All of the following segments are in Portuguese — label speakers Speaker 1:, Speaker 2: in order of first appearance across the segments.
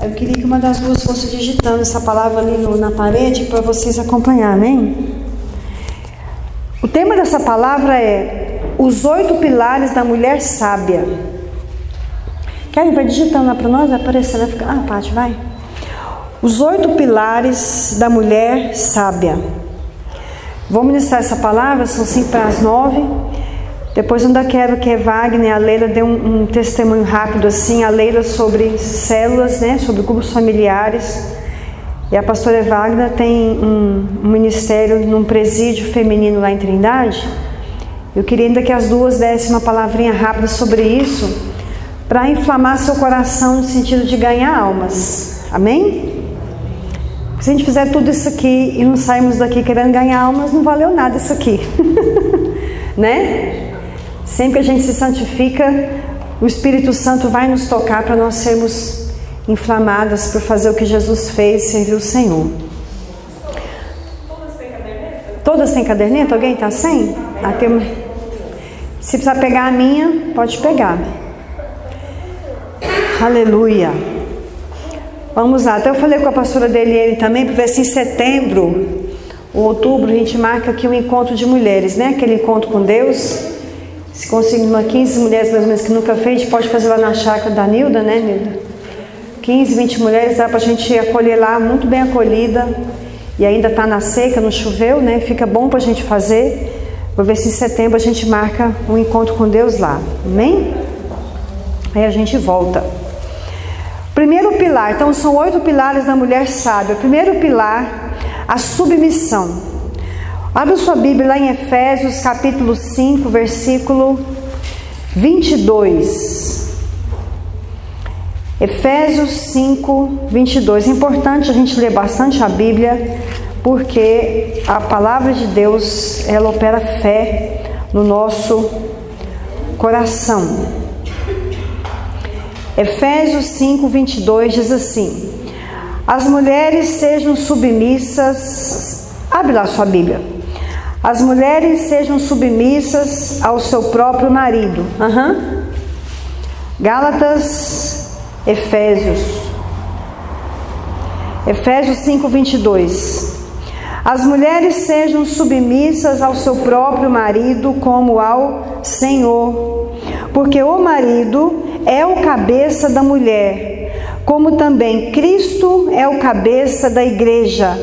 Speaker 1: Eu queria que uma das duas fosse digitando essa palavra ali na parede para vocês acompanharem, amém? O tema dessa palavra é os 8 pilares da mulher sábia. Querem? Vai digitando lá para nós, vai aparecer, vai ficar... Ah, Paty, vai. Os 8 pilares da mulher sábia. Vou ministrar essa palavra, são 5 para as 9. Depois ainda quero que a Wagner e a Leila dê um testemunho rápido assim, a Leila sobre células, né, sobre grupos familiares. E a pastora Wagner tem um ministério num presídio feminino lá em Trindade. Eu queria ainda que as duas dessem uma palavrinha rápida sobre isso, para inflamar seu coração no sentido de ganhar almas. Amém? Se a gente fizer tudo isso aqui e não sairmos daqui querendo ganhar almas, não valeu nada isso aqui. Né? Sempre que a gente se santifica, o Espírito Santo vai nos tocar para nós sermos inflamadas por fazer o que Jesus fez, servir o Senhor.
Speaker 2: Todas têm caderneta?
Speaker 1: Todas têm caderneta? Alguém está sem? Se precisar pegar a minha, pode pegar. Aleluia. Vamos lá. Até eu falei com a pastora Deliene também, para ver se em setembro ou outubro a gente marca aqui um encontro de mulheres, né? Aquele encontro com Deus. Se conseguir uma 15 mulheres mais ou menos que nunca fez, a gente pode fazer lá na chácara da Nilda, né, Nilda? 15, 20 mulheres, dá pra gente acolher lá, muito bem acolhida. E ainda tá na seca, não choveu, né? Fica bom pra gente fazer. Vou ver se em setembro a gente marca um encontro com Deus lá. Amém? Aí a gente volta. Primeiro pilar, então são 8 pilares da mulher sábia. Primeiro pilar, a submissão. Abra sua Bíblia lá em Efésios capítulo 5, versículo 22. Efésios 5, 22. É importante a gente ler bastante a Bíblia, porque a palavra de Deus, ela opera fé no nosso coração. Efésios 5, 22 diz assim: as mulheres sejam submissas. Abre lá sua Bíblia. As mulheres sejam submissas ao seu próprio marido. Gálatas, Efésios 5, 22. As mulheres sejam submissas ao seu próprio marido como ao Senhor, porque o marido é o cabeça da mulher, como também Cristo é o cabeça da igreja,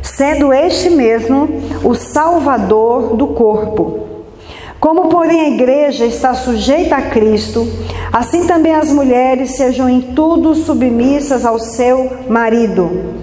Speaker 1: sendo este mesmo o Salvador do corpo. Como, porém, a igreja está sujeita a Cristo, assim também as mulheres sejam em tudo submissas ao seu marido.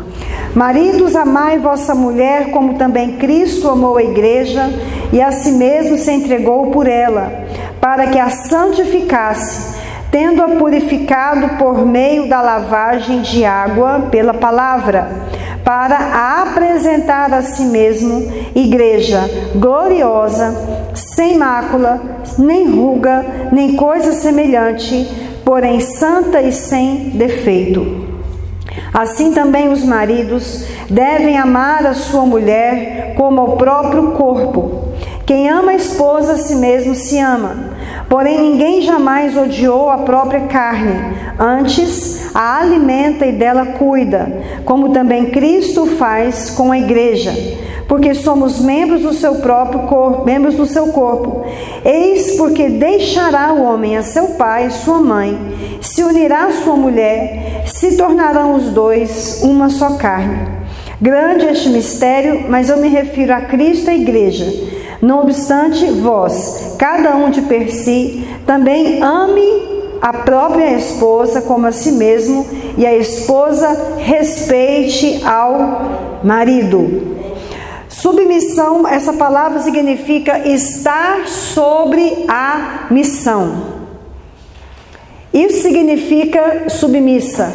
Speaker 1: Maridos, amai vossa mulher, como também Cristo amou a igreja e a si mesmo se entregou por ela, para que a santificasse, tendo-a purificado por meio da lavagem de água pela palavra, para a apresentar a si mesmo igreja gloriosa, sem mácula, nem ruga, nem coisa semelhante, porém santa e sem defeito. Assim também os maridos devem amar a sua mulher como ao próprio corpo. Quem ama a esposa a si mesmo se ama. Porém ninguém jamais odiou a própria carne, antes a alimenta e dela cuida, como também Cristo faz com a igreja, porque somos membros do seu próprio corpo, membros do seu corpo. Eis porque deixará o homem a seu pai e sua mãe, se unirá à sua mulher, se tornarão os dois uma só carne. Grande é este mistério, mas eu me refiro a Cristo e a igreja. Não obstante, vós, cada um de per si, também ame a própria esposa como a si mesmo, e a esposa respeite ao marido. Submissão, essa palavra significa estar sobre a missão. Isso significa submissa.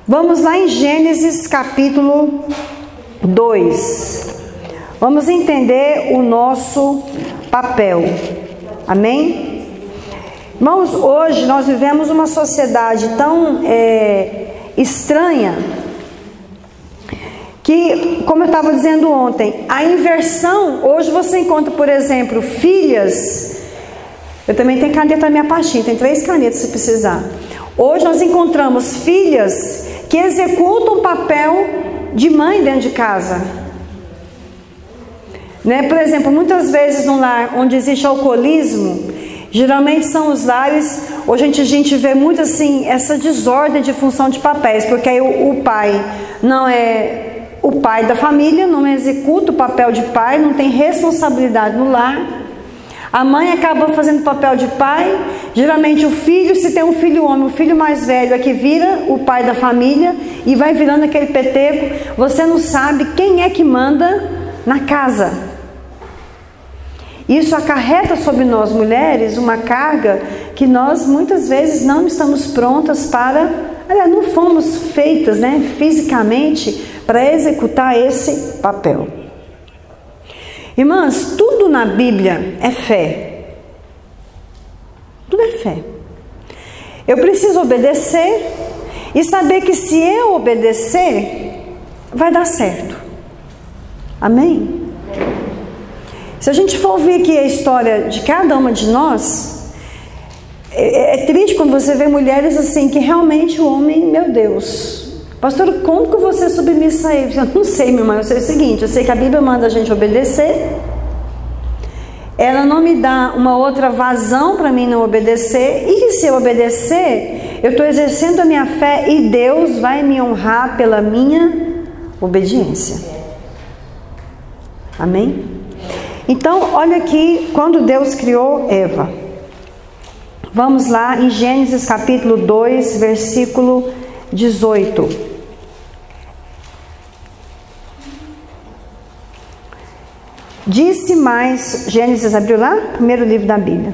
Speaker 1: Vamos lá em Gênesis capítulo 2. Vamos entender o nosso papel. Amém? Irmãos, hoje nós vivemos uma sociedade tão estranha que, como eu estava dizendo ontem, a inversão, hoje você encontra, por exemplo, filhas. Eu também tenho caneta na minha pastinha, tem 3 canetas se precisar. Hoje nós encontramos filhas que executam o papel de mãe dentro de casa. Né? Por exemplo, muitas vezes num lar onde existe alcoolismo, geralmente são os lares, hoje a gente vê muito assim, essa desordem de função de papéis, porque aí o pai não é o pai da família, não executa o papel de pai, não tem responsabilidade no lar. A mãe acaba fazendo o papel de pai, geralmente o filho, se tem um filho homem, o filho mais velho é que vira o pai da família e vai virando aquele peteco, você não sabe quem é que manda na casa. Isso acarreta sobre nós mulheres uma carga que nós muitas vezes não estamos prontas para, aliás, não fomos feitas, né, fisicamente para executar esse papel. Irmãs, tudo na Bíblia é fé. Tudo é fé. Eu preciso obedecer e saber que se eu obedecer, vai dar certo. Amém? Se a gente for ouvir aqui a história de cada uma de nós, é triste quando você vê mulheres assim, que realmente o homem, meu Deus, pastor, como que você é submissa a ele? Eu não sei, minha irmã, eu sei o seguinte, eu sei que a Bíblia manda a gente obedecer, ela não me dá uma outra vazão para mim não obedecer, e se eu obedecer, eu estou exercendo a minha fé e Deus vai me honrar pela minha obediência. Amém? Então, olha aqui, quando Deus criou Eva. Vamos lá em Gênesis capítulo 2, versículo 18. Disse mais, Gênesis abriu lá? Primeiro livro da Bíblia.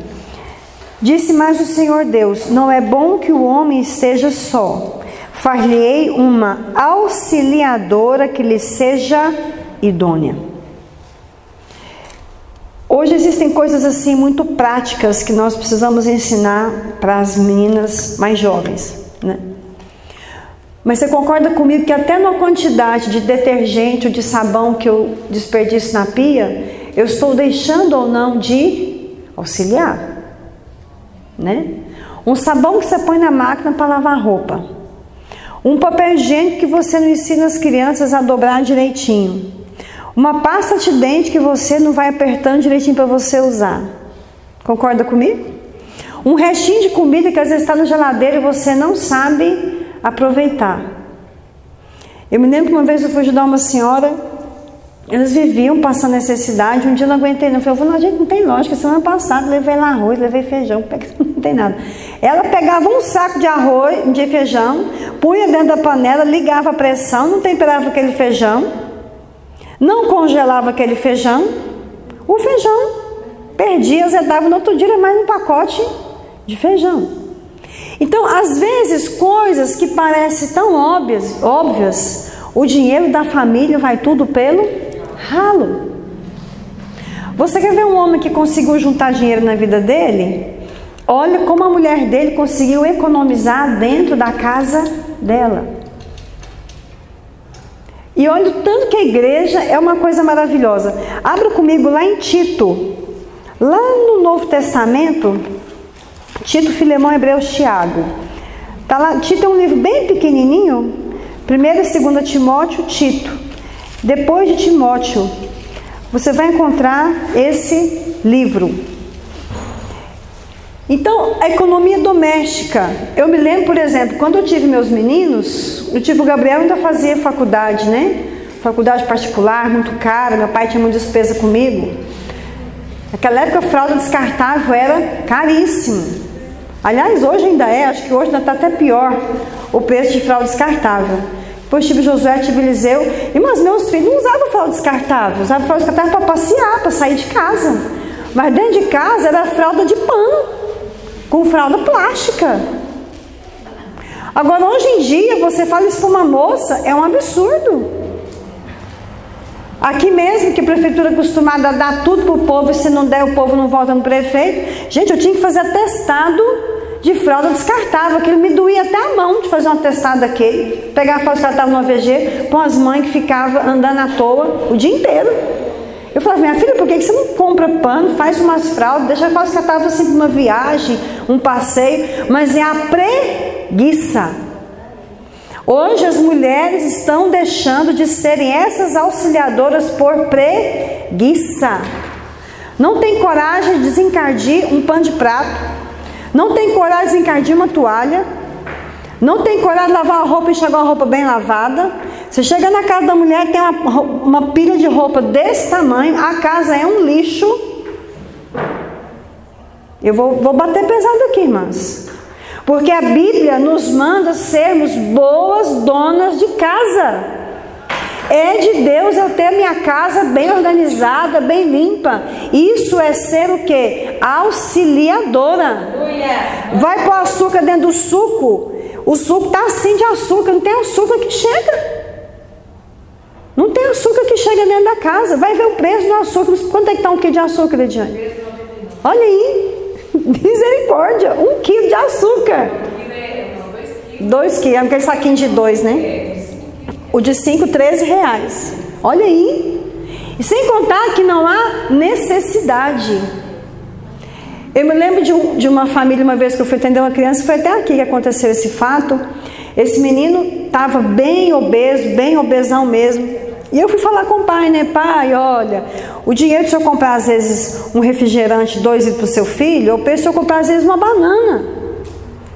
Speaker 1: Disse mais o Senhor Deus, não é bom que o homem esteja só. Far-lhe-ei uma auxiliadora que lhe seja idônea. Hoje existem coisas assim muito práticas que nós precisamos ensinar para as meninas mais jovens, né? Mas você concorda comigo que até na quantidade de detergente ou de sabão que eu desperdiço na pia, eu estou deixando ou não de auxiliar, né? Um sabão que você põe na máquina para lavar roupa, um papel higiênico que você não ensina as crianças a dobrar direitinho, uma pasta de dente que você não vai apertando direitinho para você usar. Concorda comigo? Um restinho de comida que às vezes está na geladeira e você não sabe aproveitar. Eu me lembro que uma vez eu fui ajudar uma senhora, eles viviam passando necessidade, um dia eu não aguentei não, eu falei, não, gente, não tem lógica, semana passada levei lá arroz, levei feijão, não tem nada. Ela pegava um saco de arroz, de feijão, punha dentro da panela, ligava a pressão, não temperava aquele feijão, não congelava aquele feijão, o feijão perdia, azedava, no outro dia era mais um pacote de feijão. Então, às vezes, coisas que parecem tão óbvias, o dinheiro da família vai tudo pelo ralo. Você quer ver um homem que conseguiu juntar dinheiro na vida dele? Olha como a mulher dele conseguiu economizar dentro da casa dela. E olha o tanto que a igreja é uma coisa maravilhosa. Abra comigo lá em Tito, lá no Novo Testamento, Tito, Filemão, Hebreus, Tiago. Tá lá, Tito é um livro bem pequenininho. 1ª e 2ª Timóteo, Tito. Depois de Timóteo, você vai encontrar esse livro. Então, a economia doméstica. Eu me lembro, por exemplo, quando eu tive meus meninos, eu tive o Gabriel, ainda fazia faculdade, né? Faculdade particular, muito cara, meu pai tinha muita despesa comigo. Naquela época a fralda descartável era caríssimo. Aliás, hoje ainda é, acho que hoje ainda está até pior o preço de fralda descartável. Depois tive Josué, tive Eliseu, e meus filhos não usavam fralda descartável, usavam fralda descartável para passear, para sair de casa. Mas dentro de casa era fralda de pano, com fralda plástica. Agora, hoje em dia, você fala isso para uma moça, é um absurdo. Aqui mesmo, que a prefeitura é acostumada a dar tudo para o povo, e se não der, o povo não volta no prefeito. Gente, eu tinha que fazer atestado de fralda descartável, aquilo me doía até a mão de fazer um atestado daquele. Pegar a fralda descartável no AVG, com as mães que ficavam andando à toa o dia inteiro. Eu falava, minha filha, por que você não compra pano, faz umas fraldas, deixa a fralda descartável assim para uma viagem, um passeio, mas é a preguiça. Hoje as mulheres estão deixando de serem essas auxiliadoras por preguiça. Não tem coragem de desencardir um pano de prato, não tem coragem de desencardir uma toalha, não tem coragem de lavar a roupa e enxaguar a roupa bem lavada. Você chega na casa da mulher, tem uma pilha de roupa desse tamanho, a casa é um lixo. Eu vou bater pesado aqui, irmãs, porque a Bíblia nos manda sermos boas donas de casa. É de Deus eu ter minha casa bem organizada, bem limpa. Isso é ser o quê? Auxiliadora. Vai pôr açúcar dentro do suco, o suco está assim de açúcar, não tem açúcar que chega. Não tem açúcar que chega dentro da casa. Vai ver o preço do açúcar. Quanto é que está um quilo de açúcar, Ediane? Olha aí. Misericórdia. 1 quilo de açúcar. 2 quilos. É aquele saquinho de 2, né? O de 5, R$13. Olha aí. E sem contar que não há necessidade. Eu me lembro de uma família, uma vez que eu fui atender uma criança, foi até aqui que aconteceu esse fato. Esse menino estava bem obeso, bem obesão mesmo. E eu fui falar com o pai, né? Pai, olha, o dinheiro se eu comprar às vezes um refrigerante 2 litros para o seu filho, eu penso se eu comprar às vezes uma banana.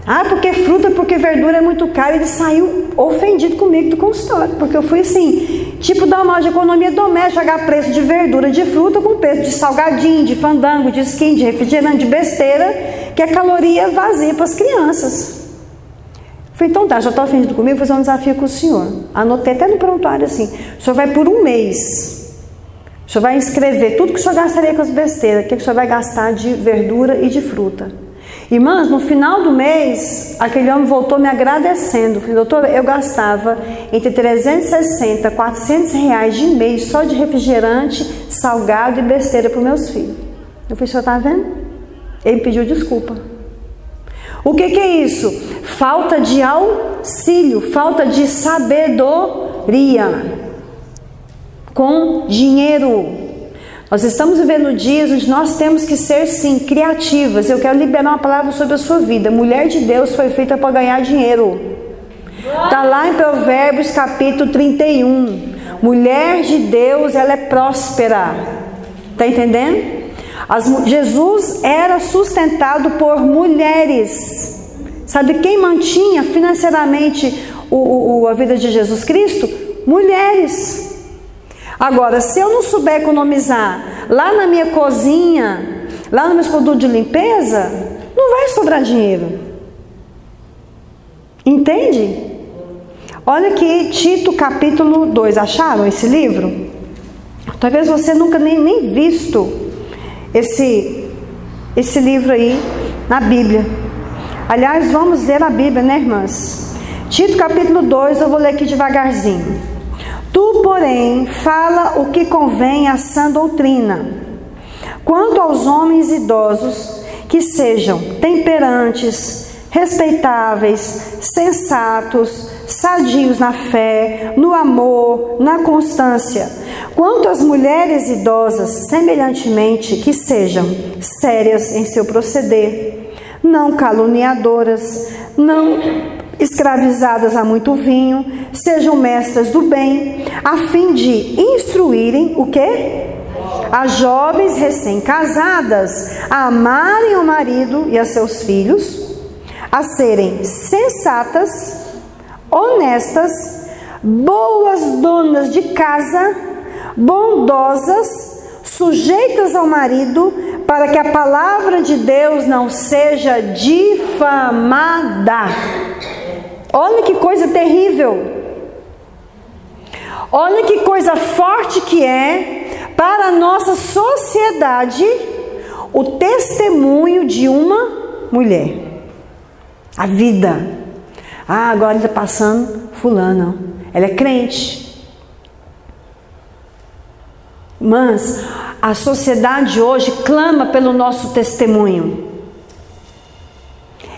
Speaker 1: Ah, porque fruta, porque verdura é muito caro. Ele saiu ofendido comigo do consultório, porque eu fui assim, tipo dar uma de economia doméstica, jogar preço de verdura, de fruta com preço de salgadinho, de fandango, de skin, de refrigerante, de besteira, que é caloria vazia para as crianças. Falei, então tá, já está ofendido comigo, vou fazer um desafio com o senhor. Anotei até no prontuário assim, o senhor vai por 1 mês, o senhor vai escrever tudo que o senhor gastaria com as besteiras, o que o senhor vai gastar de verdura e de fruta. Irmãs, no final do mês, aquele homem voltou me agradecendo. Falei, doutora, eu gastava entre 360 a 400 reais de mês só de refrigerante, salgado e besteira para os meus filhos. Eu falei, o senhor está vendo? Ele pediu desculpa. O que é isso? Falta de auxílio, falta de sabedoria com dinheiro. Nós estamos vivendo dias onde nós temos que ser, sim, criativas. Eu quero liberar uma palavra sobre a sua vida. Mulher de Deus foi feita para ganhar dinheiro. Está lá em Provérbios capítulo 31. Mulher de Deus, ela é próspera. Está entendendo? Jesus era sustentado por mulheres. Sabe quem mantinha financeiramente a vida de Jesus Cristo? Mulheres. Agora, se eu não souber economizar lá na minha cozinha, lá nos meus produtos de limpeza, não vai sobrar dinheiro. Entende? Olha aqui, Tito capítulo 2. Acharam esse livro? Talvez você nunca nem visto esse livro aí na Bíblia. Aliás, vamos ler a Bíblia, né, irmãs? Tito capítulo 2, eu vou ler aqui devagarzinho. Tu, porém, fala o que convém à sã doutrina. Quanto aos homens idosos, que sejam temperantes, respeitáveis, sensatos, sadios na fé, no amor, na constância. Quanto às mulheres idosas, semelhantemente, que sejam sérias em seu proceder, não caluniadoras, não escravizadas a muito vinho, sejam mestras do bem, a fim de instruírem o quê? As jovens recém-casadas a amarem o marido e a seus filhos, a serem sensatas, honestas, boas donas de casa, bondosas, sujeitas ao marido, para que a palavra de Deus não seja difamada. Olha que coisa terrível. Olha que coisa forte que é para a nossa sociedade o testemunho de uma mulher. A vida. Ah, agora está passando fulana. Ela é crente. Mas a sociedade hoje clama pelo nosso testemunho.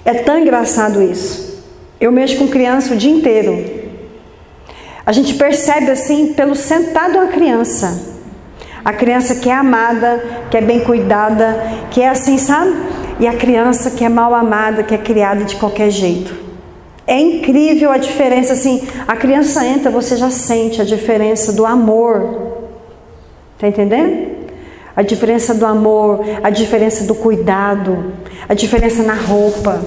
Speaker 1: É tão engraçado isso. Eu mexo com criança o dia inteiro. A gente percebe assim pelo sentar de uma criança. A criança que é amada, que é bem cuidada, que é assim, sabe? E a criança que é mal amada, que é criada de qualquer jeito. É incrível a diferença, assim, a criança entra, você já sente a diferença do amor. Tá entendendo? A diferença do amor, a diferença do cuidado, a diferença na roupa,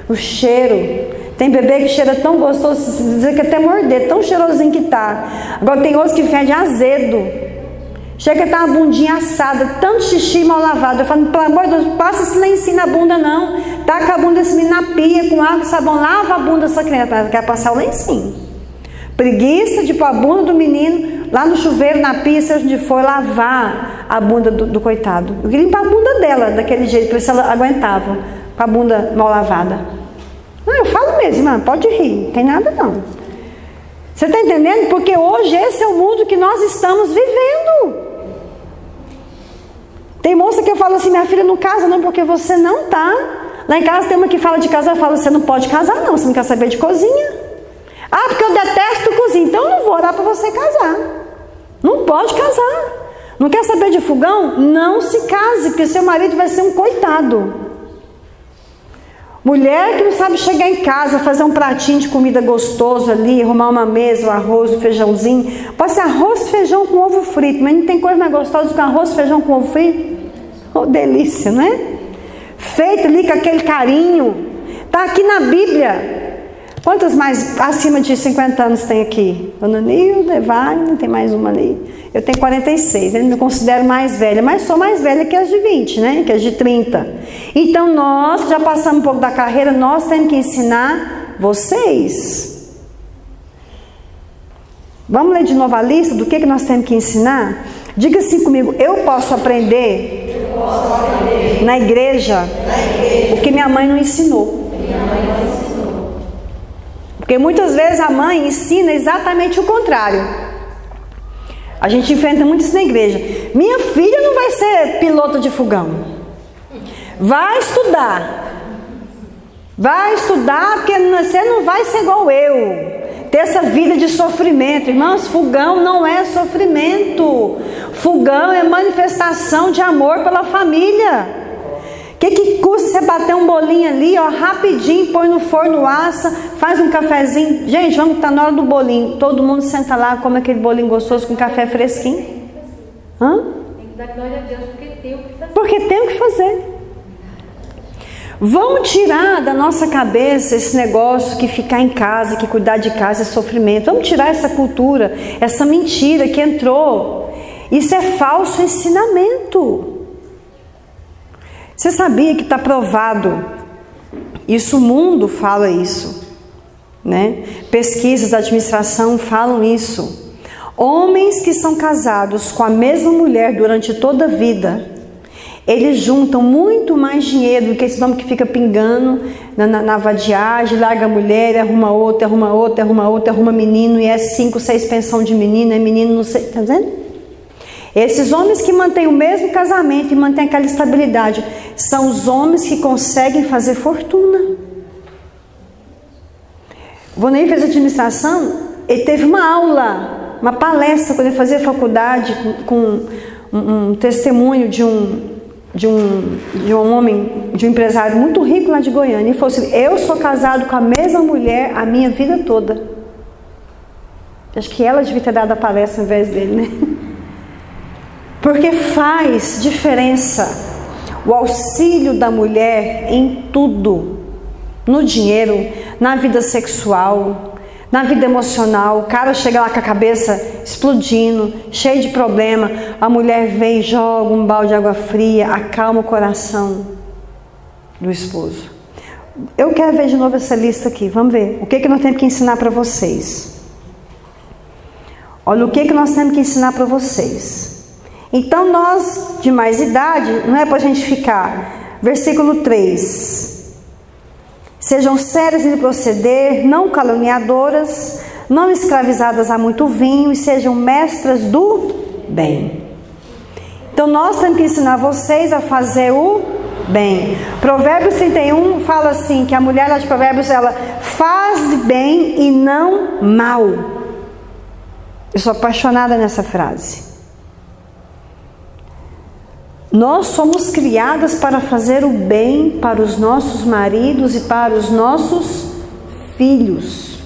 Speaker 1: o cheiro. Tem bebê que cheira tão gostoso, dizer que até morder, tão cheirosinho que tá. Agora tem outros que fedem azedo. Chega a estar uma bundinha assada, tanto xixi mal lavado. Eu falo, pelo amor de Deus, passa esse lencinho na bunda não. Taca a bunda desse menino na pia com água e sabão, lava a bunda dessa criança. Ela quer passar o lencinho. Preguiça de pôr a bunda do menino lá no chuveiro, na pia, seja onde for, lavar a bunda do coitado. Eu queria limpar a bunda dela daquele jeito, para ver se ela aguentava, com a bunda mal lavada. Não, eu falo mesmo, irmã, pode rir, não tem nada não. Você está entendendo? Porque hoje esse é o mundo que nós estamos vivendo. Tem moça que eu falo assim, minha filha não casa não, porque você não tá. Lá em casa tem uma que fala de casar, eu falo, você não pode casar não, você não quer saber de cozinha. Ah, porque eu detesto cozinha, então eu não vou orar para você casar. Não pode casar. Não quer saber de fogão? Não se case, porque seu marido vai ser um coitado. Mulher que não sabe chegar em casa, fazer um pratinho de comida gostoso ali, arrumar uma mesa, o arroz, o feijãozinho. Pode ser arroz e feijão com ovo frito, mas não tem coisa mais gostosa do que arroz e feijão com ovo frito. Oh, delícia, né? Feito ali com aquele carinho. Está aqui na Bíblia. Quantas mais acima de 50 anos tem aqui? Dona Nilda, Evânia, tem mais uma ali. Eu tenho 46, eu me considero mais velha, mas sou mais velha que as de 20, né? Que as de 30. Então nós, que já passamos um pouco da carreira, nós temos que ensinar vocês. Vamos ler de novo a lista do que nós temos que ensinar? Diga assim comigo, eu posso aprender na igreja o que minha mãe não ensinou. Porque muitas vezes a mãe ensina exatamente o contrário. A gente enfrenta muito isso na igreja. Minha filha não vai ser pilota de fogão. Vai estudar. Vai estudar porque você não vai ser igual eu. Ter essa vida de sofrimento. Irmãos, fogão não é sofrimento. Fogão é manifestação de amor pela família. O que custa você bater um bolinho ali, ó, rapidinho, põe no forno, assa, faz um cafezinho. Gente, vamos estar na hora do bolinho. Todo mundo senta lá, come aquele bolinho gostoso com café fresquinho. Hã?
Speaker 2: Tem que dar glória a Deus porque tem o que fazer.
Speaker 1: Porque tem o que fazer. Vamos tirar da nossa cabeça esse negócio que ficar em casa, que cuidar de casa é sofrimento. Vamos tirar essa cultura, essa mentira que entrou. Isso é falso ensinamento. Você sabia que está provado? Isso, o mundo fala isso, né? Pesquisas da administração falam isso. Homens que são casados com a mesma mulher durante toda a vida, eles juntam muito mais dinheiro do que esse homem que fica pingando na vadiagem, larga a mulher, arruma outra, arruma outra, arruma outra, arruma menino, e é 5, 6 pensão de menino, é menino, não sei, tá vendo? Esses homens que mantêm o mesmo casamento e mantêm aquela estabilidade, são os homens que conseguem fazer fortuna. O Vonei fez administração, ele teve uma aula, uma palestra quando ele fazia faculdade, com um testemunho de um homem, de um empresário muito rico lá de Goiânia. Ele falou assim, eu sou casado com a mesma mulher a minha vida toda. Acho que ela devia ter dado a palestra ao invés dele, né? Porque faz diferença o auxílio da mulher em tudo. No dinheiro, na vida sexual, na vida emocional. O cara chega lá com a cabeça explodindo, cheio de problema. A mulher vem e joga um balde de água fria, acalma o coração do esposo. Eu quero ver de novo essa lista aqui. Vamos ver. O que nós temos que ensinar para vocês? Olha o que nós temos que ensinar para vocês. Então nós, de mais idade, não é para a gente ficar. Versículo 3. Sejam sérias em proceder, não caluniadoras, não escravizadas a muito vinho, e sejam mestras do bem. Então nós temos que ensinar vocês a fazer o bem. Provérbios 31 fala assim, que a mulher lá de Provérbios, ela faz bem e não mal. Eu sou apaixonada nessa frase. Nós somos criadas para fazer o bem para os nossos maridos e para os nossos filhos.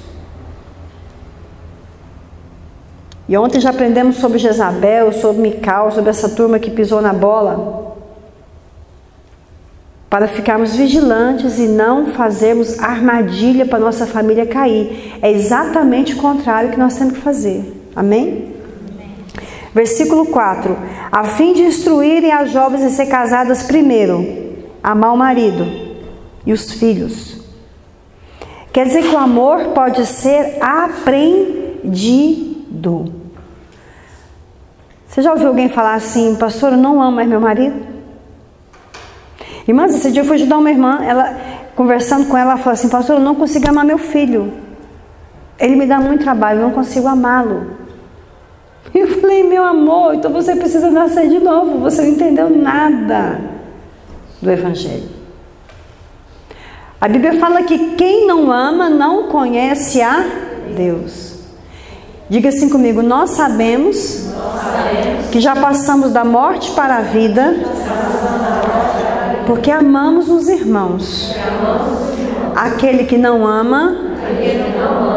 Speaker 1: E ontem já aprendemos sobre Jezabel, sobre Mical, sobre essa turma que pisou na bola. Para ficarmos vigilantes e não fazermos armadilha para nossa família cair. É exatamente o contrário que nós temos que fazer. Amém? Versículo 4. A fim de instruírem as jovens a ser casadas primeiro, amar o marido e os filhos. Quer dizer que o amor pode ser aprendido. Você já ouviu alguém falar assim: pastor, eu não amo mais meu marido? Irmãs, esse dia eu fui ajudar uma irmã, ela, conversando com ela, ela falou assim: pastor, eu não consigo amar meu filho. Ele me dá muito trabalho, eu não consigo amá-lo. E eu falei: meu amor, então você precisa nascer de novo, você não entendeu nada do Evangelho. A Bíblia fala que quem não ama não conhece a Deus. Diga assim comigo: nós sabemos que já passamos da morte para a vida, porque amamos os irmãos. Aquele que não ama,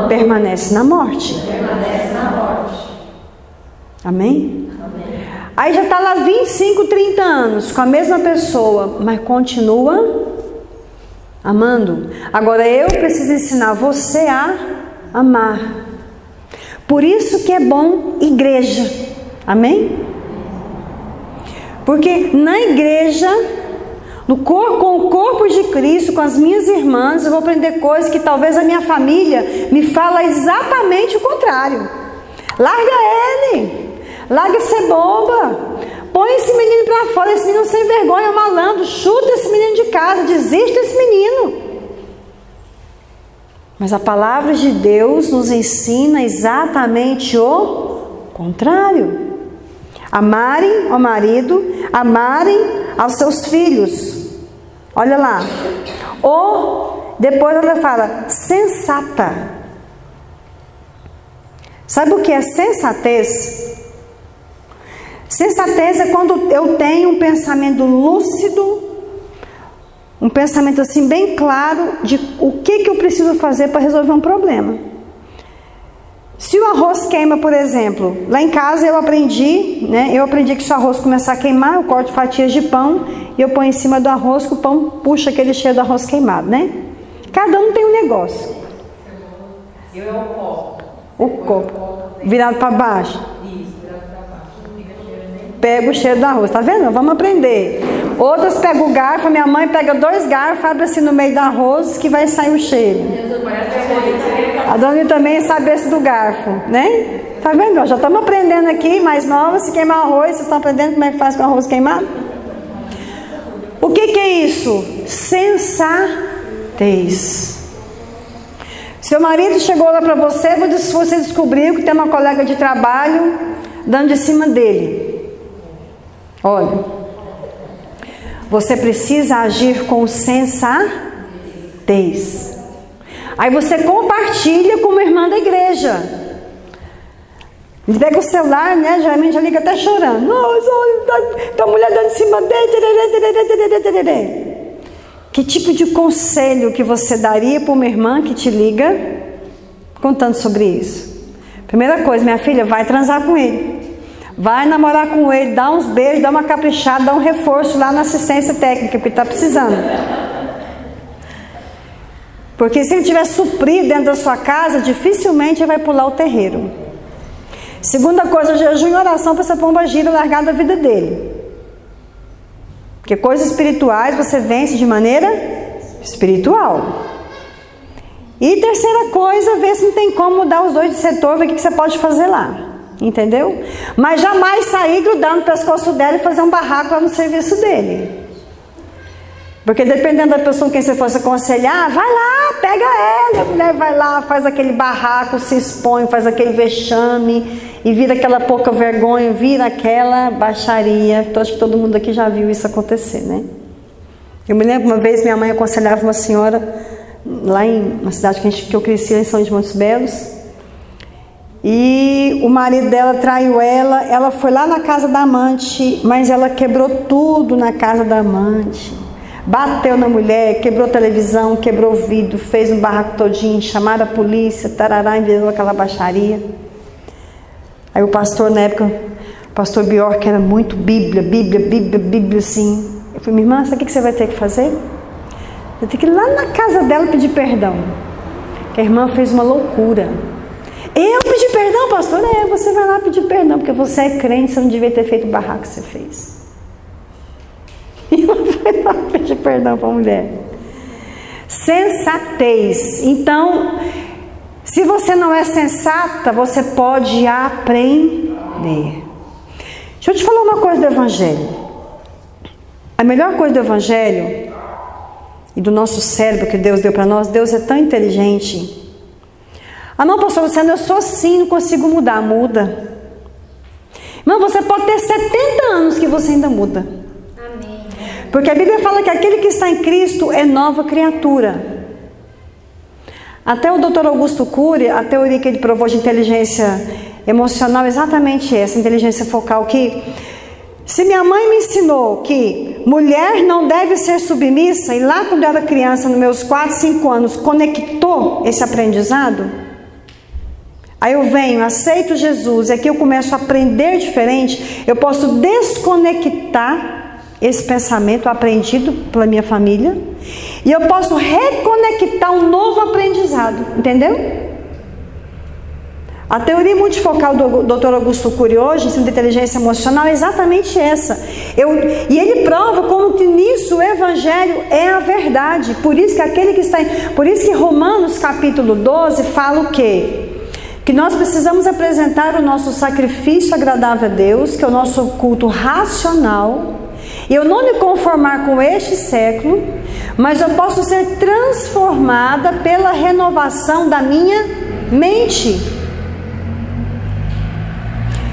Speaker 1: permanece na morte. Amém? Aí já está lá 25, 30 anos com a mesma pessoa, mas continua amando. Agora eu preciso ensinar você a amar. Por isso que é bom igreja. Amém? Porque na igreja, com o corpo de Cristo, com as minhas irmãs, eu vou aprender coisas que talvez a minha família me fala exatamente o contrário. Larga ele, larga ser boba, põe esse menino para fora, esse menino sem vergonha, malandro, chuta esse menino de casa, desiste desse menino. Mas a palavra de Deus nos ensina exatamente o contrário. Amarem ao marido, amarem aos seus filhos. Olha lá. Ou, depois ela fala, sensata. Sabe o que é sensatez? Sensatez é quando eu tenho um pensamento lúcido, um pensamento assim bem claro de o que eu preciso fazer para resolver um problema. Se o arroz queima, por exemplo, lá em casa eu aprendi que se o arroz começar a queimar, eu corto fatias de pão e eu ponho em cima do arroz, que o pão puxa aquele cheiro do arroz queimado, né? Cada um tem um negócio.
Speaker 2: Eu é o copo.
Speaker 1: O copo. Virado para baixo.
Speaker 2: Isso, virado para baixo.
Speaker 1: Pega o cheiro do arroz, tá vendo? Vamos aprender. Outras pegam o garfo, minha mãe pega 2 garfos, abre assim no meio do arroz que vai sair o cheiro. A dona também sabe esse do garfo, né? Tá vendo? Já estamos aprendendo aqui, mais nova, se queimar arroz, vocês estão aprendendo como é que faz com arroz queimado? O que é isso? Sensatez. Seu marido chegou lá para você, você descobriu que tem uma colega de trabalho dando de cima dele. Olha, você precisa agir com sensatez. Aí você compartilha com uma irmã da igreja. Ele pega o celular, né? Geralmente já liga até chorando. Nossa, tá a mulher dando em cima dele. Que tipo de conselho que você daria para uma irmã que te liga contando sobre isso? Primeira coisa, minha filha, vai transar com ele. Vai namorar com ele, dá uns beijos, dá uma caprichada, dá um reforço lá na assistência técnica, porque está precisando. Porque se ele tiver suprido dentro da sua casa, dificilmente ele vai pular o terreiro. Segunda coisa, jejum e oração para essa pomba gira largar da vida dele. Porque coisas espirituais você vence de maneira espiritual. E terceira coisa, ver se não tem como mudar os dois de setor, ver o que você pode fazer lá. Entendeu? Mas jamais sair, grudar no pescoço dela e fazer um barraco lá no serviço dele. Porque dependendo da pessoa com quem você fosse aconselhar, vai lá, pega ela. A mulher vai lá, faz aquele barraco, se expõe, faz aquele vexame e vira aquela pouca vergonha, vira aquela baixaria. Então, acho que todo mundo aqui já viu isso acontecer, né? Eu me lembro uma vez, minha mãe aconselhava uma senhora lá em uma cidade que eu cresci, em São de Montes Belos. E o marido dela traiu ela, ela foi lá na casa da amante, mas ela quebrou tudo na casa da amante. bateu na mulher, quebrou a televisão, quebrou o vidro, fez um barraco todinho, chamaram a polícia, tarará, enviou aquela baixaria. Aí o pastor, na época, o pastor Bjork, era muito Bíblia, assim. Eu falei, minha irmã, sabe o que você vai ter que fazer? Você tem que ir lá na casa dela pedir perdão. Que a irmã fez uma loucura. Eu pedi perdão, pastor? Você vai lá pedir perdão, porque você é crente, você não devia ter feito o barraco que você fez. E ela foi lá pedir perdão para a mulher. Sensatez. Então, se você não é sensata, você pode aprender. Deixa eu te falar uma coisa do Evangelho. A melhor coisa do Evangelho e do nosso cérebro que Deus deu para nós, Deus é tão inteligente. Ah não, pastor Luciano, eu sou assim, não consigo mudar. Muda. Irmão, você pode ter 70 anos que você ainda muda.
Speaker 3: Amém.
Speaker 1: Porque a Bíblia fala que aquele que está em Cristo é nova criatura. Até o Dr. Augusto Cury, a teoria que ele provou de inteligência emocional, exatamente essa, inteligência focal, que se minha mãe me ensinou que mulher não deve ser submissa, e lá quando eu era criança, nos meus 4, 5 anos, conectou esse aprendizado, aí eu venho, aceito Jesus, e aqui eu começo a aprender diferente, eu posso desconectar esse pensamento aprendido pela minha família, e eu posso reconectar um novo aprendizado, entendeu? A teoria multifocal do Dr. Augusto Cury hoje, ensino de inteligência emocional, é exatamente essa. E ele prova como que nisso o Evangelho é a verdade. Por isso que aquele que está por isso que Romanos capítulo 12 fala o quê? Que nós precisamos apresentar o nosso sacrifício agradável a Deus, que é o nosso culto racional. E eu não me conformar com este século, mas eu posso ser transformada pela renovação da minha mente.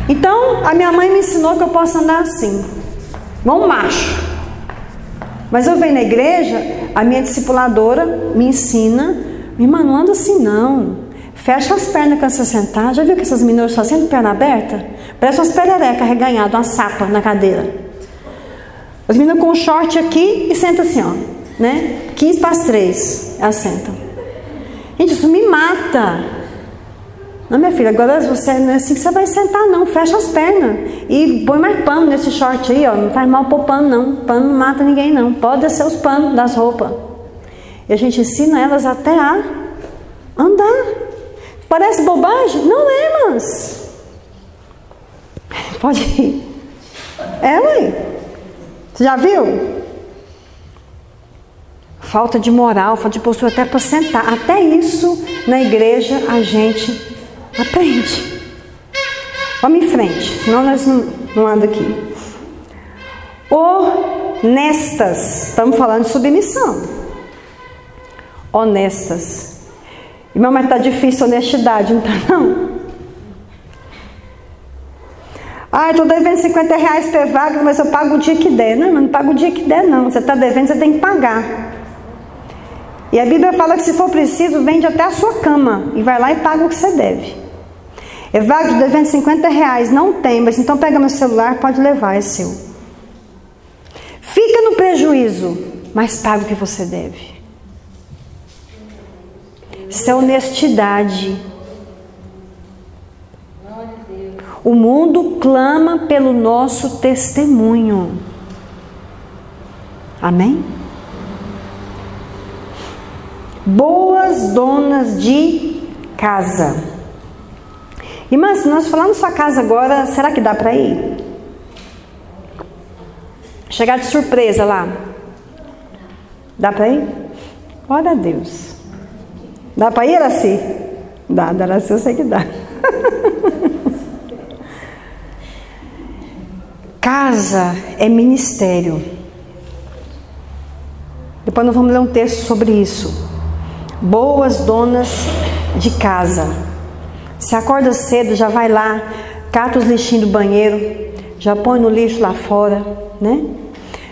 Speaker 1: Então, a minha mãe me ensinou que eu posso andar assim, igual um macho. Mas eu venho na igreja, a minha discipuladora me ensina, minha irmã, não anda assim não. Fecha as pernas quando você sentar. Já viu que essas meninas só sentam perna aberta? Parece umas pererecas arreganhadas, uma sapa na cadeira. As meninas com o short aqui e sentam assim, ó, né? 15 para as 3, elas sentam. Gente, isso me mata. Não, minha filha, agora você não é assim que você vai sentar, não. Fecha as pernas e põe mais pano nesse short aí, ó. Não faz mal pôr pano, não. Pano não mata ninguém, não. Pode descer os panos das roupas. E a gente ensina elas até a andar. Parece bobagem? Não é, mas pode ir. É, mãe. Você já viu? Falta de moral, falta de postura até para sentar. Até isso, na igreja, a gente aprende. Vamos em frente, senão nós não andamos aqui. Honestas. Estamos falando de submissão. Honestas. Irmão, mas está difícil a honestidade, não está não? Ah, estou devendo 50 reais para Evagro, mas eu pago o dia que der. Não, mas não pago o dia que der não. Você está devendo, você tem que pagar. E a Bíblia fala que se for preciso, vende até a sua cama e vai lá e paga o que você deve. Evagro, devendo 50 reais, não tem, mas então pega meu celular, pode levar, é seu. Fica no prejuízo, mas paga o que você deve. Isso é honestidade. O mundo clama pelo nosso testemunho. Amém? Boas donas de casa. Irmã, se nós falarmos sua casa agora, será que dá para ir? Chegar de surpresa lá. Dá para ir? Glória a Deus. Dá para ir, Araci? Dá, Araci eu sei que dá. Casa é ministério. Depois nós vamos ler um texto sobre isso. Boas donas de casa. Você acorda cedo, já vai lá, cata os lixinhos do banheiro, já põe no lixo lá fora, né?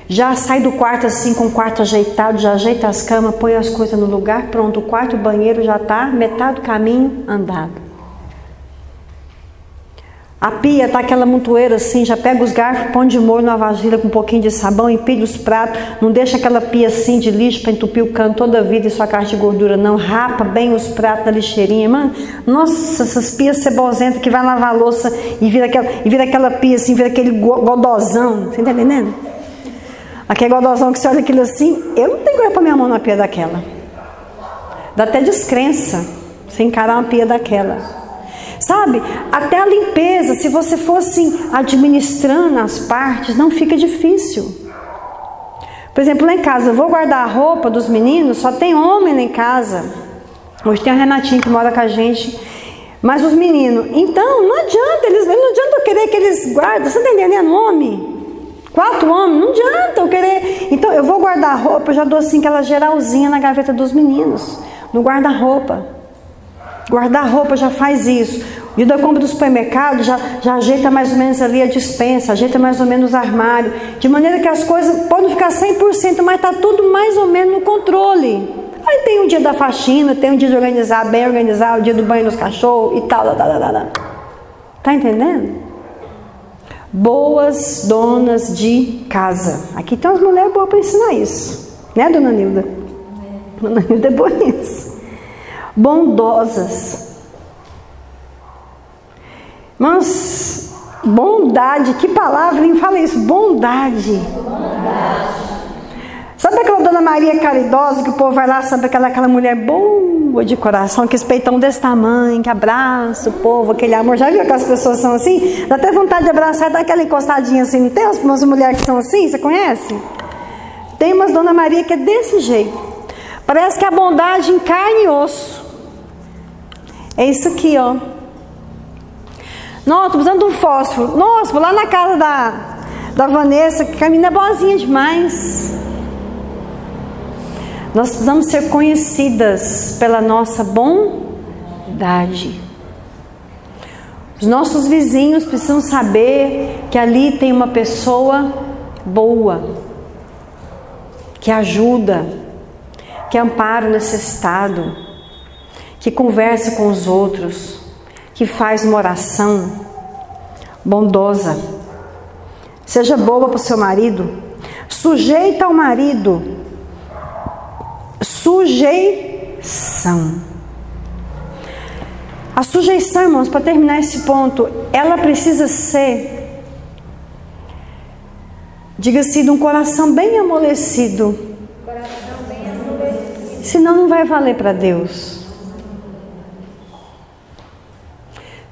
Speaker 1: Já sai do quarto assim, com o quarto ajeitado, já ajeita as camas, põe as coisas no lugar, pronto, o quarto e o banheiro já está metade do caminho andado. A pia tá aquela montoeira assim, já pega os garfos, põe de molho na vasilha com um pouquinho de sabão, empilha os pratos, não deixa aquela pia assim de lixo para entupir o cano toda a vida e sua caixa de gordura, não. Rapa bem os pratos na lixeirinha, mano. Nossa, essas pias cebosentas que vai lavar a louça e vira aquela pia assim, vira aquele godozão, você tá entendendo? Aquele godozão que você olha aquilo assim, eu não tenho coragem para minha mão na pia daquela. Dá até descrença você encarar uma pia daquela. Sabe, até a limpeza, se você for assim, administrando as partes, não fica difícil. Por exemplo, lá em casa, eu vou guardar a roupa dos meninos, só tem homem lá em casa. Hoje tem a Renatinha que mora com a gente, mas os meninos, então não adianta, não adianta eu querer que eles guardem, você está entendendo, homem? 4 homens, não adianta eu querer. Então eu vou guardar a roupa, eu já dou assim aquela geralzinha na gaveta dos meninos, no guarda-roupa. Guarda-roupa já faz isso. E da compra do supermercado já ajeita mais ou menos ali a despensa, ajeita mais ou menos o armário, de maneira que as coisas podem ficar 100%, mas está tudo mais ou menos no controle. Aí tem o dia da faxina, tem o dia de organizar, bem organizar, o dia do banho nos cachorros e tal. Tá entendendo? Boas donas de casa. Aqui tem umas mulheres boas para ensinar isso. Né, dona Nilda? Dona Nilda é boa nisso. Bondosas. Mas bondade, que palavra, nem fala isso, bondade. Sabe aquela Dona Maria caridosa que o povo vai lá, sabe aquela mulher boa de coração, que peitão desse tamanho, que abraça o povo, aquele amor. Já viu que as pessoas são assim? Dá até vontade de abraçar e dar aquela encostadinha assim. Não tem umas mulheres que são assim, você conhece? Tem umas Dona Maria que é desse jeito. Parece que a bondade em carne e osso. É isso aqui, ó. Nossa, tô precisando de um fósforo. Nossa, vou lá na casa da Vanessa, que a menina é boazinha demais. Nós precisamos ser conhecidas pela nossa bondade. Os nossos vizinhos precisam saber que ali tem uma pessoa boa, que ajuda, que ampara o necessitado, que conversa com os outros, que faz uma oração bondosa. Seja boa para o seu marido, sujeita ao marido, sujeição. A sujeição, irmãos, para terminar esse ponto, ela precisa ser, diga-se, de um coração bem amolecido. Senão não vai valer para Deus.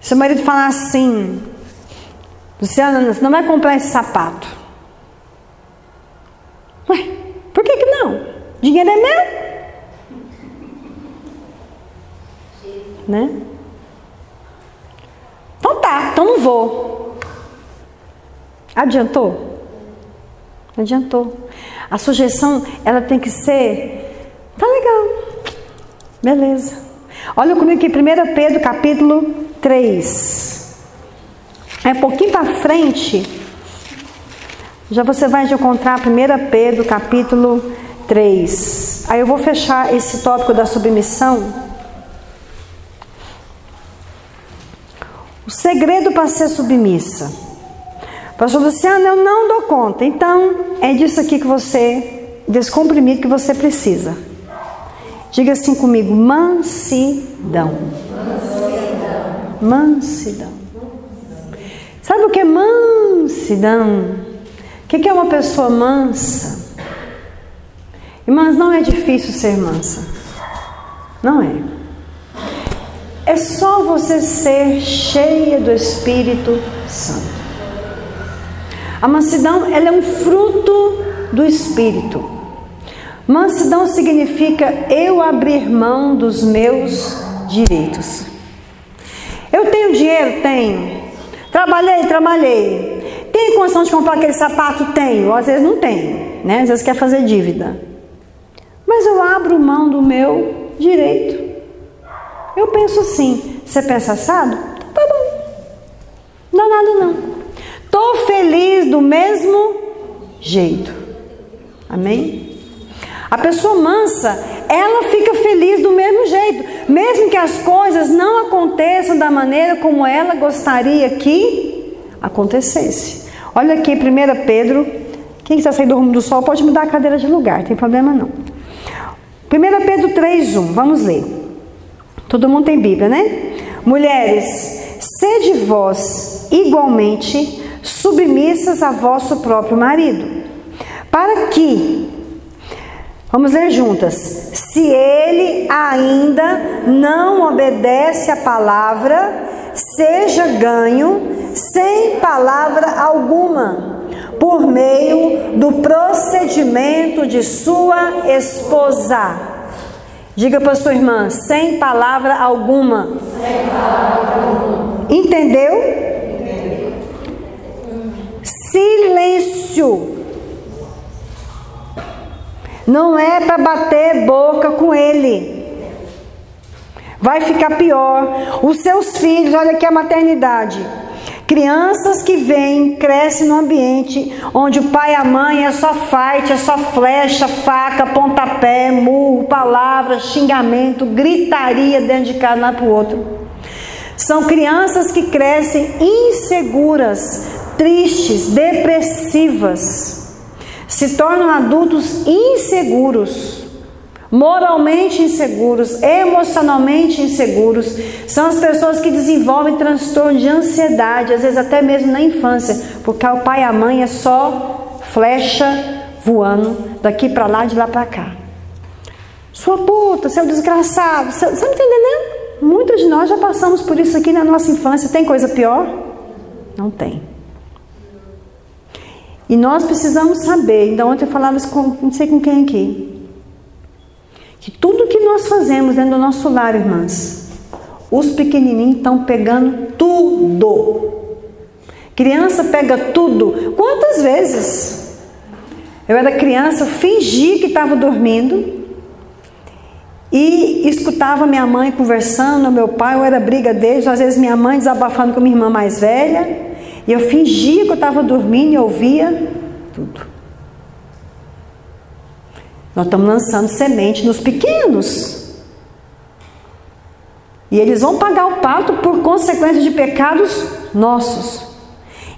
Speaker 1: Seu marido falar assim: Luciana, você não vai comprar esse sapato. Ué, por que não? Dinheiro é meu. Né? Então tá, então não vou. Adiantou? Adiantou. A sujeição, ela tem que ser, tá legal, beleza. Olha comigo aqui, 1 Pedro capítulo 3. É um pouquinho para frente. Já você vai encontrar 1 Pedro capítulo 3. Aí eu vou fechar esse tópico da submissão. O segredo para ser submissa. Pastor Luciano, eu não dou conta. Então, é disso aqui que você, desse comprimido que você precisa. Diga assim comigo: mansidão. Mansidão. Sabe o que é mansidão? O que é uma pessoa mansa? Irmãs, não é difícil ser mansa. Não é. É só você ser cheia do Espírito Santo. A mansidão, ela é um fruto do Espírito. Mansidão significa eu abrir mão dos meus direitos. Eu tenho dinheiro? Tenho. Trabalhei. Tenho condição de comprar aquele sapato? Tenho. Às vezes não tenho, né? Às vezes quer fazer dívida. Mas eu abro mão do meu direito. Eu penso assim. Você pensa assado? Tá bom. Não dá nada não. Tô feliz do mesmo jeito. Amém? A pessoa mansa, ela fica feliz do mesmo jeito, mesmo que as coisas não aconteçam aconteçam da maneira como ela gostaria que acontecesse. Olha aqui 1 Pedro. Quem está saindo do rumo do sol pode mudar a cadeira de lugar, não tem problema não. 1 Pedro 3:1, vamos ler. Todo mundo tem Bíblia, né? Mulheres, sede vós igualmente submissas a vosso próprio marido, para que, vamos ler juntas, se ele ainda não obedece à palavra, seja ganho sem palavra alguma, por meio do procedimento de sua esposa. Diga para sua irmã, sem palavra alguma. Sem palavra alguma. Entendeu? Entendeu. Silêncio. Não é para bater boca com ele. Vai ficar pior. Os seus filhos, olha aqui a maternidade. Crianças que vêm, crescem no ambiente onde o pai e a mãe é só fight, é só flecha, faca, pontapé, murro, palavra, xingamento, gritaria dentro de casa, um para o outro. São crianças que crescem inseguras, tristes, depressivas. Se tornam adultos inseguros. Moralmente inseguros, emocionalmente inseguros. São as pessoas que desenvolvem transtorno de ansiedade, às vezes até mesmo na infância, porque o pai e a mãe é só flecha voando daqui para lá, de lá para cá. Sua puta, seu desgraçado, você não está entendendo? Muitos de nós já passamos por isso aqui na nossa infância. Tem coisa pior? Não tem. E nós precisamos saber, ainda ontem eu falava isso com, não sei com quem aqui, que tudo que nós fazemos dentro do nosso lar, irmãs, os pequenininhos estão pegando tudo. Criança pega tudo. Quantas vezes eu era criança, eu fingi que estava dormindo e escutava minha mãe conversando, meu pai, ou era briga deles, ou às vezes minha mãe desabafando com minha irmã mais velha, e eu fingia que eu estava dormindo e ouvia tudo. Nós estamos lançando semente nos pequenos. E eles vão pagar o pato por consequência de pecados nossos.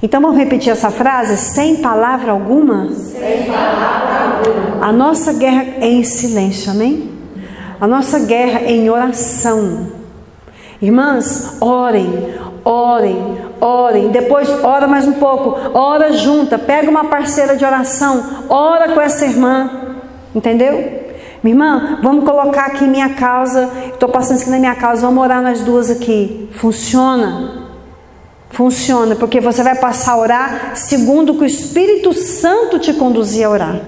Speaker 1: Então vamos repetir essa frase? Sem palavra alguma? Sem palavra alguma. A nossa guerra é em silêncio, amém? A nossa guerra é em oração. Irmãs, orem, orem, orem. Depois ora mais um pouco, ora junta, pega uma parceira de oração, ora com essa irmã. Entendeu? Minha irmã, vamos colocar aqui minha causa. Estou passando isso aqui na minha causa. Vamos orar nós duas aqui. Funciona. Funciona, porque você vai passar a orar segundo o que o Espírito Santo te conduzir a orar.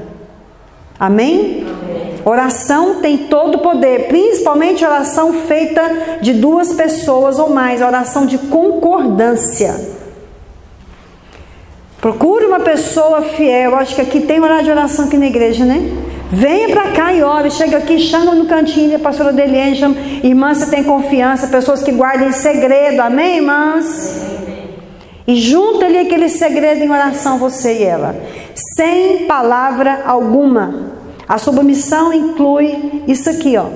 Speaker 1: Amém? Amém. Oração tem todo o poder, principalmente oração feita de duas pessoas ou mais, oração de concordância. Procure uma pessoa fiel. Acho que aqui tem horário de oração aqui na igreja, né? Venha para cá e ore, chega aqui, chama no cantinho, a pastora Deliane, chama, irmã, você tem confiança, pessoas que guardam em segredo, amém, irmãs? Amém. E junta ali aquele segredo em oração, você e ela, sem palavra alguma. A submissão inclui isso aqui, ó,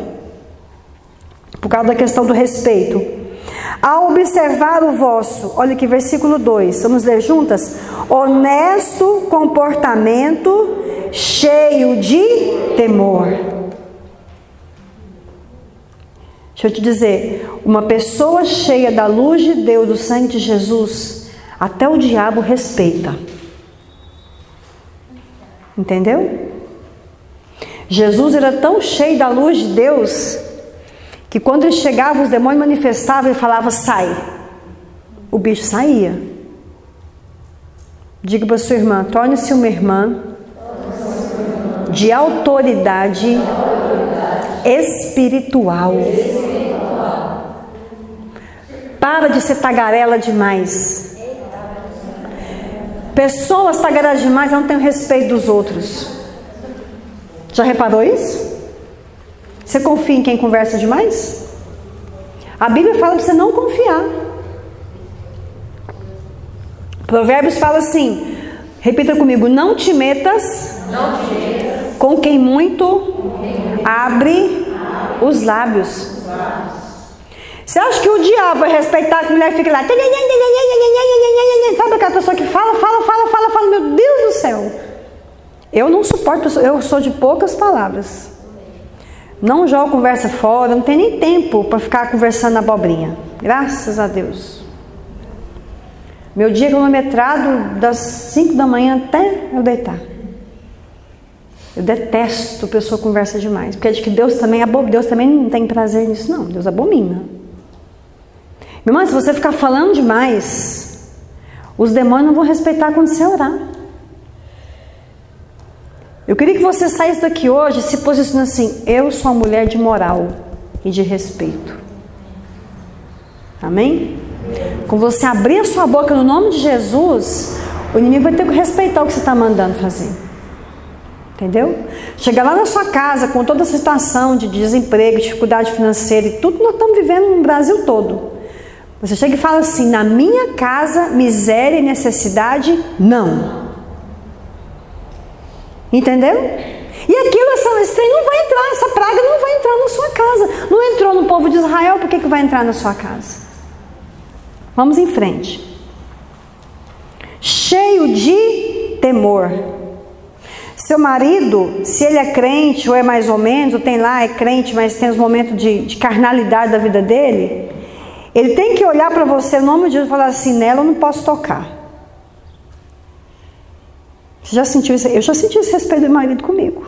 Speaker 1: por causa da questão do respeito. Ao observar o vosso, olha aqui, versículo 2, vamos ler juntas? Honesto comportamento, cheio de temor. Deixa eu te dizer, uma pessoa cheia da luz de Deus, do sangue de Jesus, até o diabo respeita. Entendeu? Jesus era tão cheio da luz de Deus, que quando ele chegava, os demônios manifestavam e falava, sai. O bicho saía. Diga para sua irmã, torne-se uma irmã de autoridade espiritual. Para de ser tagarela demais. Pessoas tagarelas demais não têm o respeito dos outros. Já reparou isso? Você confia em quem conversa demais? A Bíblia fala para você não confiar. Provérbios fala assim, repita comigo, não te metas com quem muito abre os lábios. Você acha que o diabo vai respeitar que a mulher fica lá? Sabe aquela pessoa que fala, meu Deus do céu. Eu não suporto, eu sou de poucas palavras. Não jogo conversa fora, não tenho nem tempo para ficar conversando abobrinha. Graças a Deus. Meu dia é cronometrado das 5 da manhã até eu deitar. Eu detesto pessoa que conversa demais. Porque é de que Deus também não tem prazer nisso, não. Deus abomina. Meu irmão, se você ficar falando demais, os demônios não vão respeitar quando você orar. Eu queria que você saísse daqui hoje se posicionando assim: eu sou uma mulher de moral e de respeito. Amém? Quando você abrir a sua boca no nome de Jesus, o inimigo vai ter que respeitar o que você está mandando fazer. Entendeu? Chegar lá na sua casa com toda a situação de desemprego, dificuldade financeira e tudo que nós estamos vivendo no Brasil todo. Você chega e fala assim: na minha casa, miséria e necessidade, não. Entendeu? E aquilo, esse trem não vai entrar, essa praga não vai entrar na sua casa. Não entrou no povo de Israel, por que vai entrar na sua casa? Vamos em frente. Cheio de temor. Seu marido, se ele é crente ou é mais ou menos, ou tem lá, é crente, mas tem os momentos de carnalidade da vida dele, ele tem que olhar para você no nome de Jesus e falar assim: nela eu não posso tocar. Você já sentiu isso? Eu já senti esse respeito do marido comigo.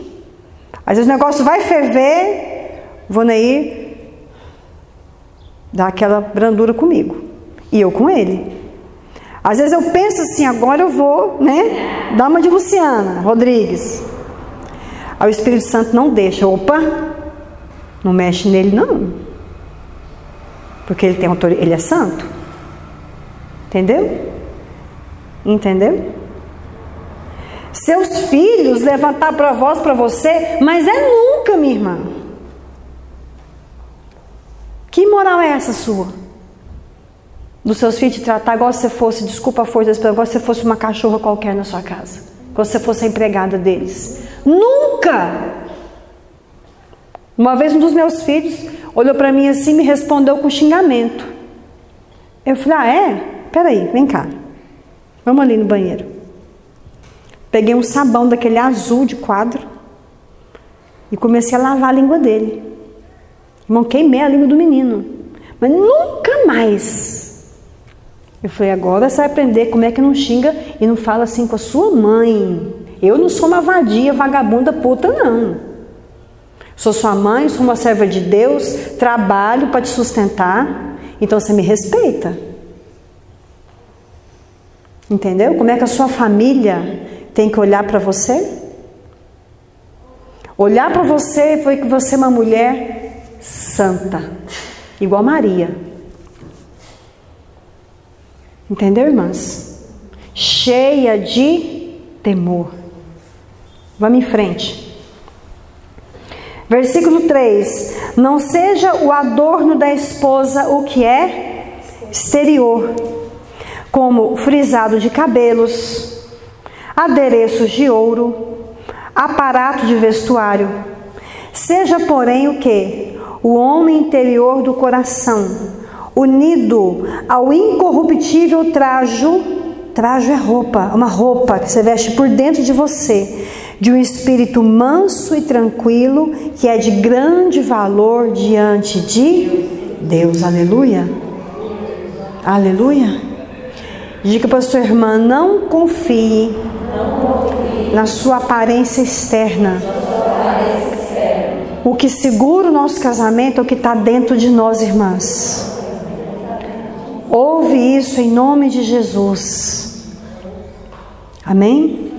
Speaker 1: Às vezes o negócio vai ferver, vou Neir dar aquela brandura comigo. E eu com ele. Às vezes eu penso assim: agora eu vou, né? Dar uma de Luciana Rodrigues. Aí o Espírito Santo não deixa. Opa, não mexe nele não. Porque ele tem autoridade, ele é santo. Entendeu? Entendeu? Seus filhos levantar para voz para você, mas é nunca, minha irmã. Que moral é essa sua? Dos seus filhos te tratar igual se você fosse, desculpa a força, igual se você fosse uma cachorra qualquer na sua casa. Igual se você fosse a empregada deles. Nunca! Uma vez um dos meus filhos olhou para mim assim e me respondeu com xingamento. Eu falei: ah, é? Peraí, vem cá. Vamos ali no banheiro. Peguei um sabão daquele azul de quadro e comecei a lavar a língua dele. Irmão, queimei a língua do menino. Mas nunca mais. Eu falei: agora você vai aprender como é que não xinga e não fala assim com a sua mãe. Eu não sou uma vadia, vagabunda, puta, não. Sou sua mãe, sou uma serva de Deus, trabalho para te sustentar, então você me respeita. Entendeu? Como é que a sua família tem que olhar para você? Olhar para você foi que você é uma mulher santa, igual Maria. Entendeu, irmãs? Cheia de temor. Vamos em frente. Versículo 3. Não seja o adorno da esposa o que é exterior, como frisado de cabelos, adereços de ouro, aparato de vestuário. Seja, porém, o que? O homem interior do coração, unido ao incorruptível trajo é roupa, uma roupa que você veste por dentro de você, de um espírito manso e tranquilo, que é de grande valor diante de Deus. Aleluia. Aleluia. Diga para a sua irmã: não confie na sua aparência externa. O que segura o nosso casamento é o que está dentro de nós, irmãs. Ouve isso em nome de Jesus. Amém?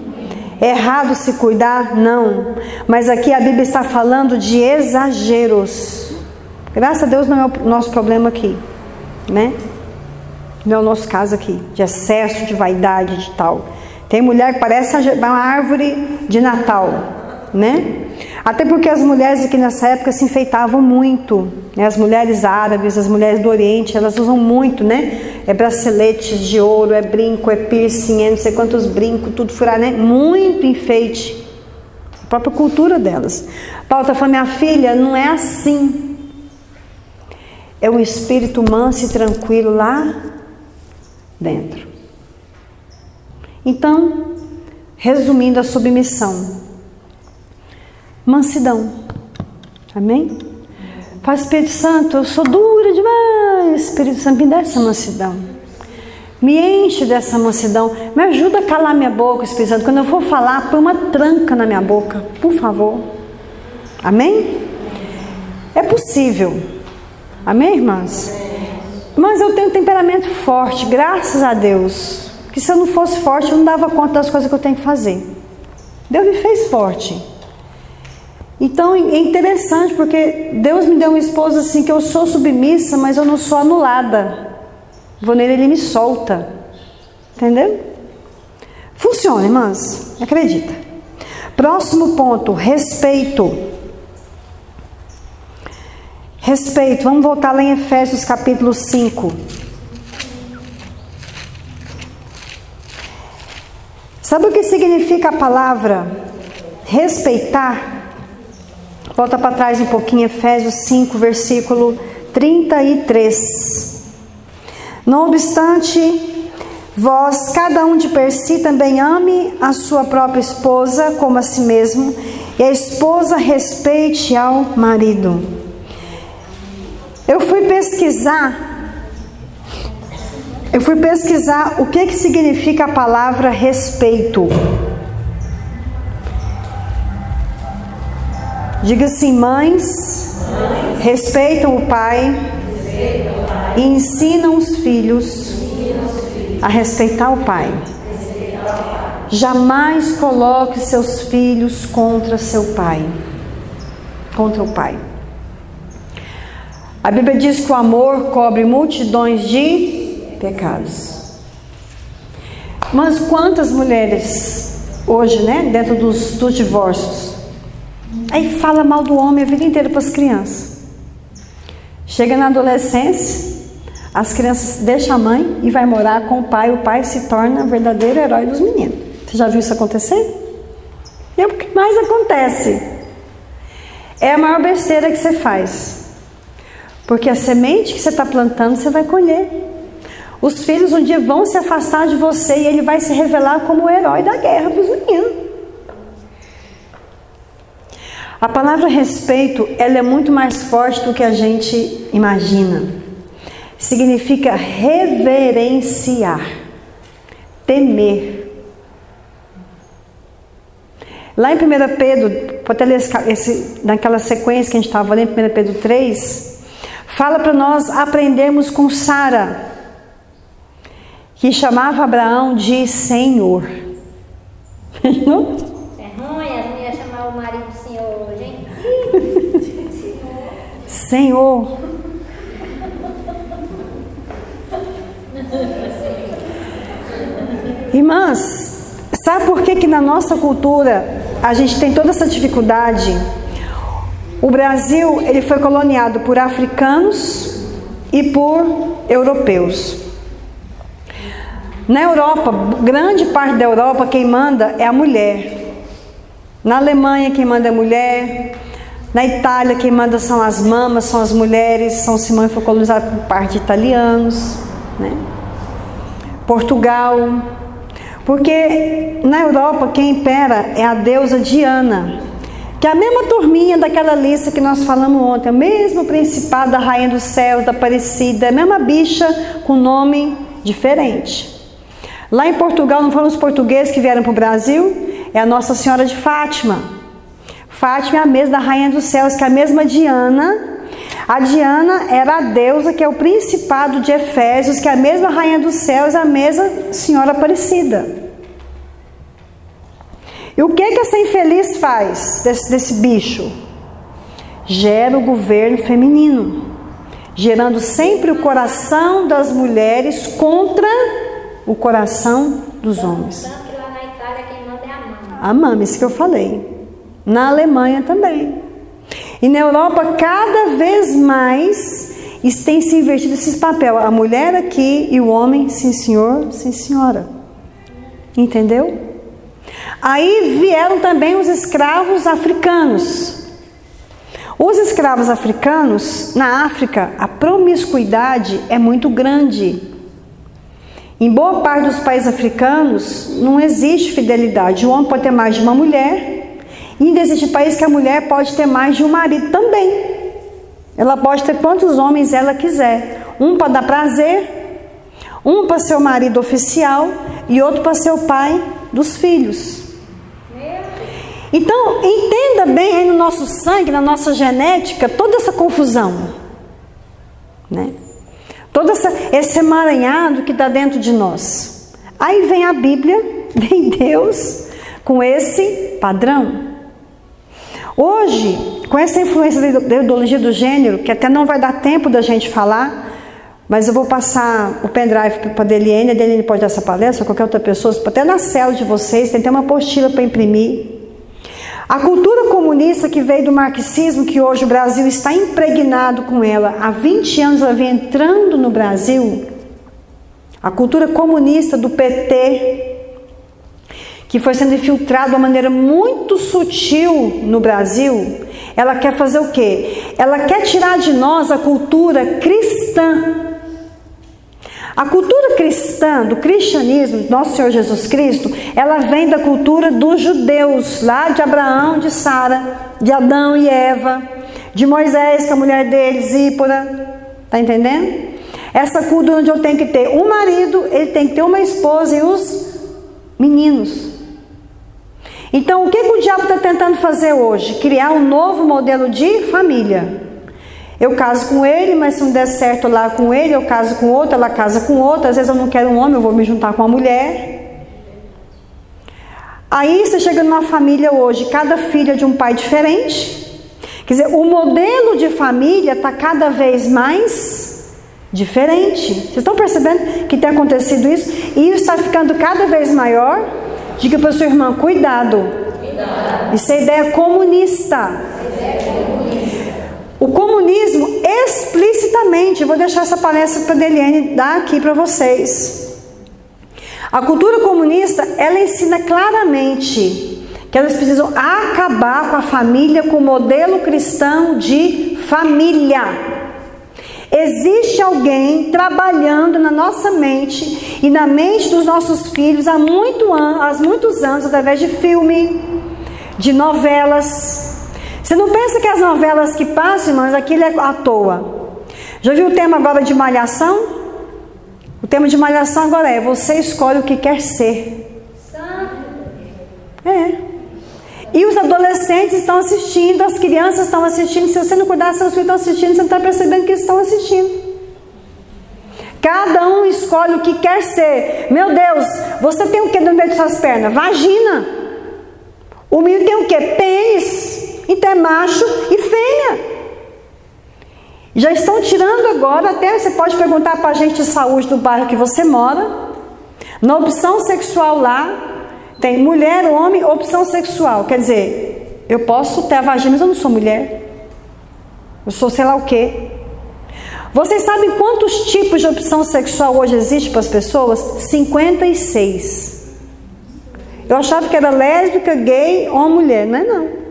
Speaker 1: É errado se cuidar? Não. Mas aqui a Bíblia está falando de exageros. Graças a Deus não é o nosso problema aqui, né? Não é o nosso caso aqui, de excesso, de vaidade, de tal. Tem mulher que parece uma árvore de Natal, né? Até porque as mulheres aqui nessa época se enfeitavam muito, né? As mulheres árabes, as mulheres do Oriente, elas usam muito, né? É braceletes de ouro, é brinco, é piercing, é não sei quantos brincos, tudo furado, né? Muito enfeite. A própria cultura delas. Paulo está falando: minha filha, não é assim. é um espírito manso e tranquilo lá dentro. Então, resumindo a submissão, mansidão, amém? Pai, Espírito Santo, eu sou dura demais, Espírito Santo, me dá essa mansidão, me enche dessa mansidão, me ajuda a calar minha boca, Espírito Santo, quando eu for falar, põe uma tranca na minha boca, por favor, amém? É possível, amém, irmãs? Mas eu tenho um temperamento forte, graças a Deus, que se eu não fosse forte, eu não dava conta das coisas que eu tenho que fazer. Deus me fez forte. Então é interessante, porque Deus me deu um esposo assim, que eu sou submissa, mas eu não sou anulada. Vou nele, ele me solta. Entendeu? Funciona, irmãs. Acredita. Próximo ponto, respeito. Respeito. Vamos voltar lá em Efésios capítulo 5. Sabe o que significa a palavra respeitar? Volta para trás um pouquinho, Efésios 5, versículo 33. Não obstante, vós, cada um de per si, também ame a sua própria esposa como a si mesmo, e a esposa respeite ao marido. Eu fui pesquisar o que significa a palavra respeito. Diga assim: mães, respeitam o pai e ensinam os filhos a respeitar o pai. Jamais coloque seus filhos contra seu pai, contra o pai. A Bíblia diz que o amor cobre multidões de pecados. Mas quantas mulheres hoje, né, dentro dos divórcios, aí fala mal do homem a vida inteira para as crianças. Chega na adolescência, as crianças deixam a mãe e vai morar com o pai se torna o verdadeiro herói dos meninos. Você já viu isso acontecer? É o que mais acontece. É a maior besteira que você faz. Porque a semente que você está plantando, você vai colher. Os filhos um dia vão se afastar de você e ele vai se revelar como o herói da guerra para os meninos. A palavra respeito, ela é muito mais forte do que a gente imagina. Significa reverenciar, temer. Lá em 1 Pedro, pode ler naquela sequência que a gente estava lendo, 1 Pedro 3, fala para nós aprendermos com Sara, que chamava Abraão de Senhor. Não?
Speaker 3: É ruim as mulheres chamar o marido de Senhor hoje, hein?
Speaker 1: Senhor. Irmãs, sabe por que na nossa cultura a gente tem toda essa dificuldade? O Brasil, ele foi coloniado por africanos e por europeus. Na Europa, grande parte da Europa, quem manda é a mulher. Na Alemanha, quem manda é a mulher. Na Itália, quem manda são as mamas, são as mulheres. São Simão foi colonizado por parte de italianos, né? Portugal. Porque na Europa, quem impera é a deusa Diana, que é a mesma turminha daquela lista que nós falamos ontem, o mesmo principado da Rainha dos Céus, da Aparecida, a mesma bicha com nome diferente. Lá em Portugal, não foram os portugueses que vieram para o Brasil? É a Nossa Senhora de Fátima. Fátima é a mesma da Rainha dos Céus, que é a mesma Diana. A Diana era a deusa que é o principado de Efésios, que é a mesma Rainha dos Céus, a mesma Senhora Aparecida. E o que essa infeliz faz desse bicho? Gera o governo feminino, gerando sempre o coração das mulheres contra o coração dos homens.
Speaker 3: Tanto que lá na Itália quem manda é a mama.
Speaker 1: A mama, isso que eu falei. Na Alemanha também. E na Europa, cada vez mais tem se invertido esse papel. A mulher aqui e o homem, sim senhor, sim senhora. Entendeu? Aí vieram também os escravos africanos. Os escravos africanos, na África, a promiscuidade é muito grande. Em boa parte dos países africanos, não existe fidelidade. O homem pode ter mais de uma mulher, e ainda existe país que a mulher pode ter mais de um marido também. Ela pode ter quantos homens ela quiser. Um para dar prazer, um para ser o marido oficial e outro para ser o pai dos filhos. Então, entenda bem aí no nosso sangue, na nossa genética, toda essa confusão, né? Todo esse emaranhado que está dentro de nós. Aí vem a Bíblia, vem Deus com esse padrão. Hoje, com essa influência da ideologia do gênero, que até não vai dar tempo da gente falar, mas eu vou passar o pendrive para a Deliene, a Deliene pode dar essa palestra, ou qualquer outra pessoa, até na célula de vocês, tem até uma apostila para imprimir. A cultura comunista que veio do marxismo, que hoje o Brasil está impregnado com ela, há 20 anos ela vem entrando no Brasil, a cultura comunista do PT, que foi sendo infiltrada de uma maneira muito sutil no Brasil, ela quer fazer o quê? Ela quer tirar de nós a cultura cristã. A cultura cristã, do cristianismo, nosso Senhor Jesus Cristo, ela vem da cultura dos judeus, lá de Abraão, de Sara, de Adão e Eva, de Moisés, com a mulher dele, Zípora, tá entendendo? Essa cultura onde eu tenho que ter um marido, ele tem que ter uma esposa e os meninos. Então, o que o diabo está tentando fazer hoje? Criar um novo modelo de família. Eu caso com ele, mas se não der certo lá com ele, eu caso com outro, ela casa com outro. Às vezes eu não quero um homem, eu vou me juntar com uma mulher. Aí você chega numa família hoje, cada filha de um pai diferente. Quer dizer, o modelo de família está cada vez mais diferente. Vocês estão percebendo que tem acontecido isso? E isso está ficando cada vez maior. Diga para sua irmã, cuidado. Isso é ideia comunista. O comunismo explicitamente, eu vou deixar essa palestra para a Deliane dar aqui para vocês. A cultura comunista, ela ensina claramente que elas precisam acabar com a família, com o modelo cristão de família. Existe alguém trabalhando na nossa mente e na mente dos nossos filhos há muitos anos, através de filme, de novelas. Você não pensa que as novelas que passam, irmãos, aquilo é à toa. Já viu o tema agora de malhação? O tema de malhação agora é: você escolhe o que quer ser. É. E os adolescentes estão assistindo, as crianças estão assistindo. Se você não cuidar, seus filhos estão assistindo, você não está percebendo que eles estão assistindo. Cada um escolhe o que quer ser. Meu Deus, você tem o que no meio de suas pernas? Vagina. O menino tem o que? Pênis. Então é macho e fêmea. Já estão tirando agora, até você pode perguntar para a gente de saúde do bairro que você mora. Na opção sexual lá, tem mulher, homem, opção sexual. Quer dizer, eu posso ter a vagina, mas eu não sou mulher. Eu sou sei lá o quê. Vocês sabem quantos tipos de opção sexual hoje existe para as pessoas? 56. Eu achava que era lésbica, gay ou mulher. Não é não.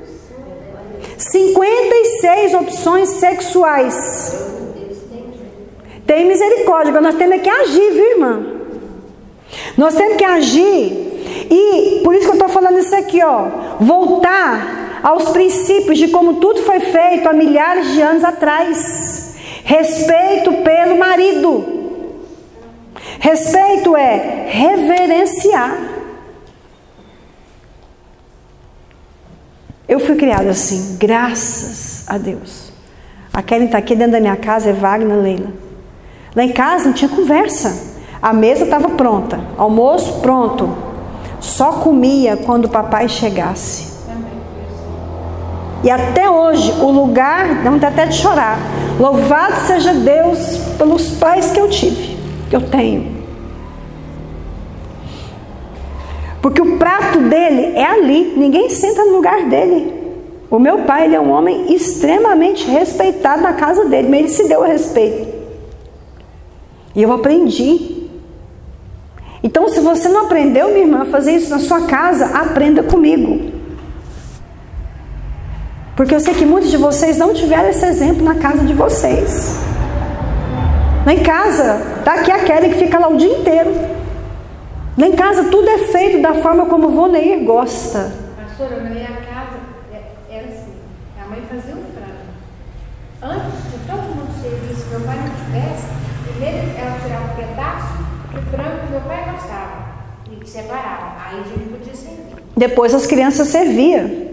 Speaker 1: 56 opções sexuais. Tem misericórdia. Agora nós temos que agir, viu, irmã? Nós temos que agir. E por isso que eu estou falando isso aqui, ó. Voltar aos princípios de como tudo foi feito há milhares de anos atrás. Respeito pelo marido. Respeito é reverenciar. Eu fui criada assim, graças a Deus. A Kelly está aqui dentro da minha casa, é Wagner, Leila. Lá em casa não tinha conversa. A mesa estava pronta, almoço pronto. Só comia quando o papai chegasse. E até hoje, o lugar, não dá até de chorar. Louvado seja Deus pelos pais que eu tive, que eu tenho. Porque o prato dele é ali, ninguém senta no lugar dele. O meu pai, ele é um homem extremamente respeitado na casa dele, mas ele se deu a respeito. E eu aprendi. Então, se você não aprendeu, minha irmã, a fazer isso na sua casa, aprenda comigo. Porque eu sei que muitos de vocês não tiveram esse exemplo na casa de vocês. Lá em casa, tá aqui a Kelly que fica lá o dia inteiro. Lá em casa tudo é feito da forma como o Voneir gosta.
Speaker 4: Pastora, na minha casa era assim. A mãe fazia um frango. Antes de todo mundo serviço, meu pai não tivesse, primeiro ela tirava um pedaço do frango que meu pai gostava e separava. Aí a gente podia servir.
Speaker 1: Depois as crianças serviam.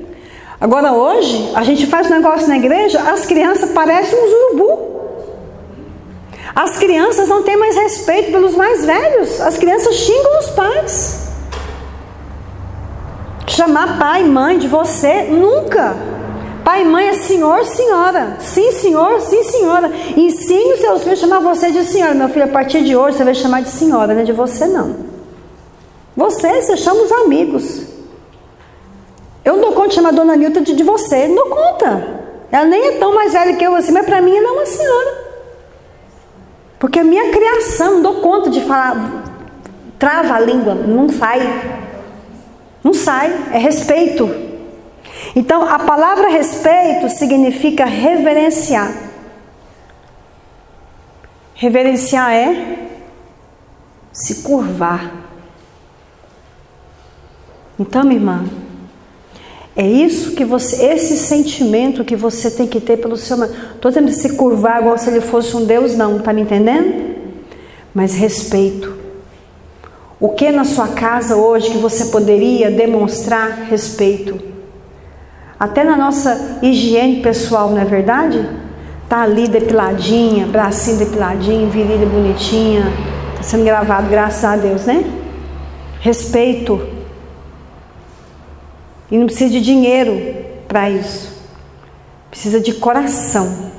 Speaker 1: Agora hoje, a gente faz um negócio na igreja, as crianças parecem um urubu. As crianças não têm mais respeito pelos mais velhos. As crianças xingam os pais. Chamar pai e mãe de você, nunca. Pai e mãe é senhor, senhora. Sim, senhor, sim, senhora. Ensine os seus filhos a chamar você de senhora. Meu filho, a partir de hoje você vai chamar de senhora, não é de você não. Você chama os amigos. Eu não dou conta de chamar a dona Nilta de você, não dou conta. Ela nem é tão mais velha que eu assim, mas para mim ela é uma senhora. Porque a minha criação, não dou conta de falar, trava a língua, não sai. Não sai, é respeito. Então, a palavra respeito significa reverenciar. Reverenciar é se curvar. Então, minha irmã, é isso que você, esse sentimento que você tem que ter pelo seu marido. Estou dizendo de se curvar igual se ele fosse um Deus, não, está me entendendo? Mas respeito. O que na sua casa hoje que você poderia demonstrar respeito? Até na nossa higiene pessoal, não é verdade? Tá ali depiladinha, bracinho depiladinho, virilha bonitinha, está sendo gravado, graças a Deus, né? Respeito. E não precisa de dinheiro para isso. Precisa de coração,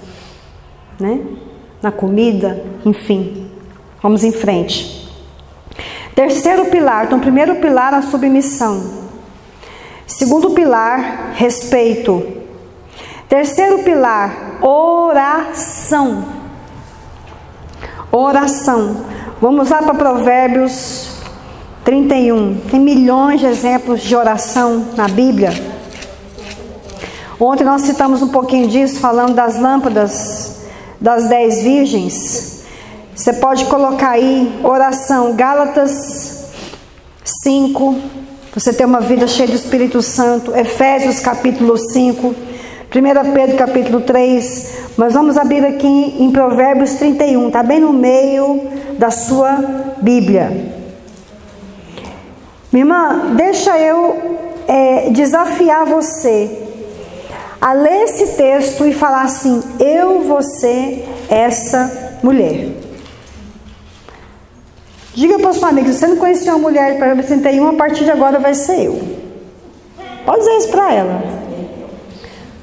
Speaker 1: né? Na comida, enfim. Vamos em frente. Terceiro pilar. Então, primeiro pilar, a submissão. Segundo pilar, respeito. Terceiro pilar, oração. Oração. Vamos lá para Provérbios 31. Tem milhões de exemplos de oração na Bíblia. Ontem nós citamos um pouquinho disso, falando das lâmpadas das 10 virgens. Você pode colocar aí oração, Gálatas 5, você tem uma vida cheia do Espírito Santo, Efésios capítulo 5, 1 Pedro capítulo 3, mas vamos abrir aqui em Provérbios 31, está bem no meio da sua Bíblia. Minha irmã, deixa eu desafiar você a ler esse texto e falar assim: eu vou ser essa mulher. Diga para sua amiga, se você não conhecia uma mulher de Provérbios 31, a partir de agora vai ser eu. Pode dizer isso para ela.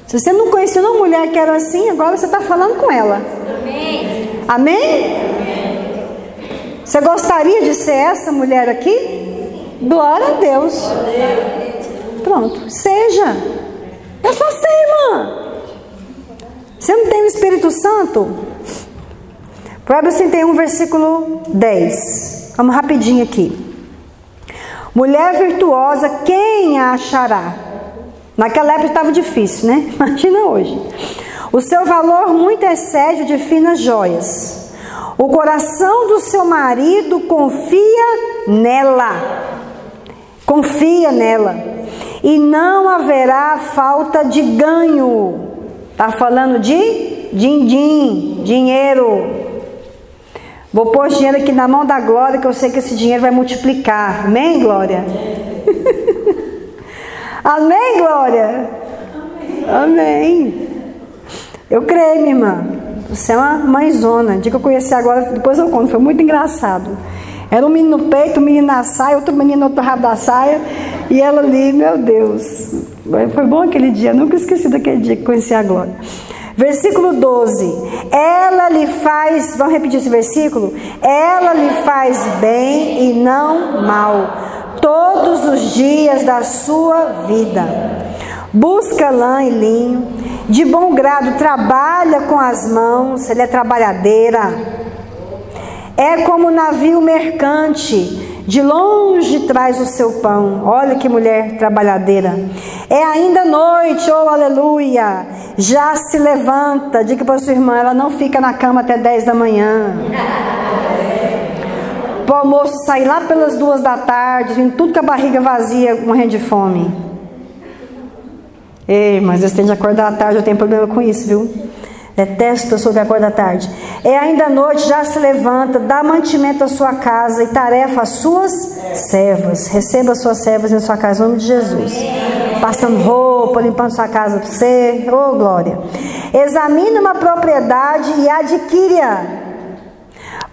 Speaker 1: Se você não conhecia uma mulher que era assim, agora você está falando com ela. Amém? Amém? Você gostaria de ser essa mulher aqui? Glória a Deus. Pronto, seja. É só ser, irmã. Você não tem o Espírito Santo? Provérbios 31, versículo 10. Vamos rapidinho aqui. Mulher virtuosa, quem a achará? Naquela época estava difícil, né? Imagina hoje. O seu valor muito excede o de finas joias. O coração do seu marido confia nela. Confia nela. E não haverá falta de ganho. Está falando de din-din, dinheiro. Vou pôr dinheiro aqui na mão da Glória, que eu sei que esse dinheiro vai multiplicar. Amém, Glória? Amém, Glória? Amém. Eu creio, minha irmã. Você é uma mãezona. Dia que eu conheci agora, depois eu conto. Foi muito engraçado. Era um menino no peito, um menino na saia, outro menino no outro rabo da saia. E ela ali, meu Deus. Foi bom aquele dia. Nunca esqueci daquele dia que conheci a Glória. Versículo 12. Ela lhe faz, vamos repetir esse versículo? Ela lhe faz bem e não mal, todos os dias da sua vida. Busca lã e linho, de bom grado trabalha com as mãos, ela é trabalhadeira. É como navio mercante, de longe traz o seu pão. Olha que mulher trabalhadeira. É ainda noite, oh aleluia, já se levanta. Diga para sua irmã, ela não fica na cama até 10 da manhã. Para o almoço sair lá pelas 2 da tarde, vindo tudo com a barriga vazia, morrendo de fome. Ei, mas eles têm de acordar à tarde, eu tenho problema com isso, viu? Detesto pessoa que acorda à tarde. É ainda noite, já se levanta, dá mantimento à sua casa e tarefa às suas servas. Receba as suas servas em sua casa, em nome de Jesus. Passando roupa, limpando sua casa para você. Oh, glória. Examine uma propriedade e adquire-a.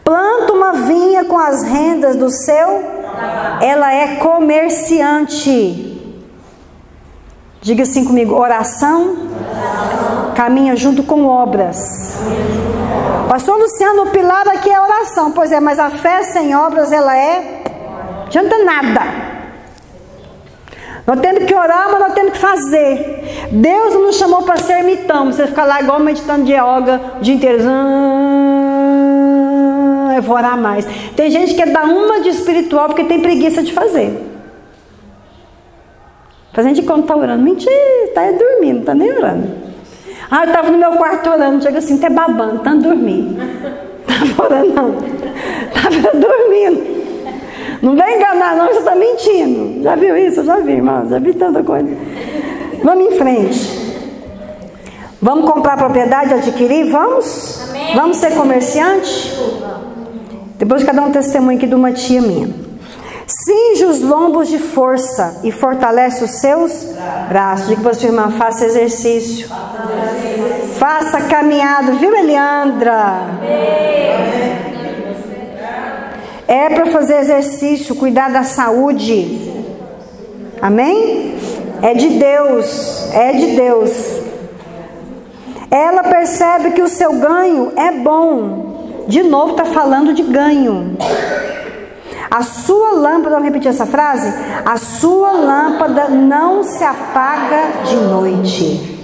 Speaker 1: Planta uma vinha com as rendas do seu. Ela é comerciante. Diga assim comigo, oração caminha junto com obras. Pastor Luciano, o pilar aqui é oração. Pois é, mas a fé sem obras, ela não adianta nada. Nós temos que orar, mas nós temos que fazer. Deus não nos chamou para ser ermitão. Você ficar lá igual meditando de yoga o dia inteiro. Eu vou orar mais. Tem gente que dá uma de espiritual porque tem preguiça de fazer. Fazendo de conta, tá orando. Mentira, tá dormindo, não tá nem orando. Eu estava no meu quarto orando, chega assim, até babando, tanto dormir. Estava orando não, estava dormindo. Não vem enganar não, você está mentindo. Já viu isso? Eu já vi, irmão, já vi tanta coisa. Vamos em frente. Vamos comprar propriedade, adquirir? Vamos? Amém. Vamos ser comerciante? Depois cada um testemunho aqui de uma tia minha. Cinge os lombos de força e fortalece os seus braços. Diga para a sua irmã, faça exercício. Faça caminhada, viu, Eliandra? É para fazer exercício, cuidar da saúde. Amém? É de Deus, é de Deus. Ela percebe que o seu ganho é bom. De novo está falando de ganho. A sua lâmpada, vamos repetir essa frase? A sua lâmpada não se apaga de noite.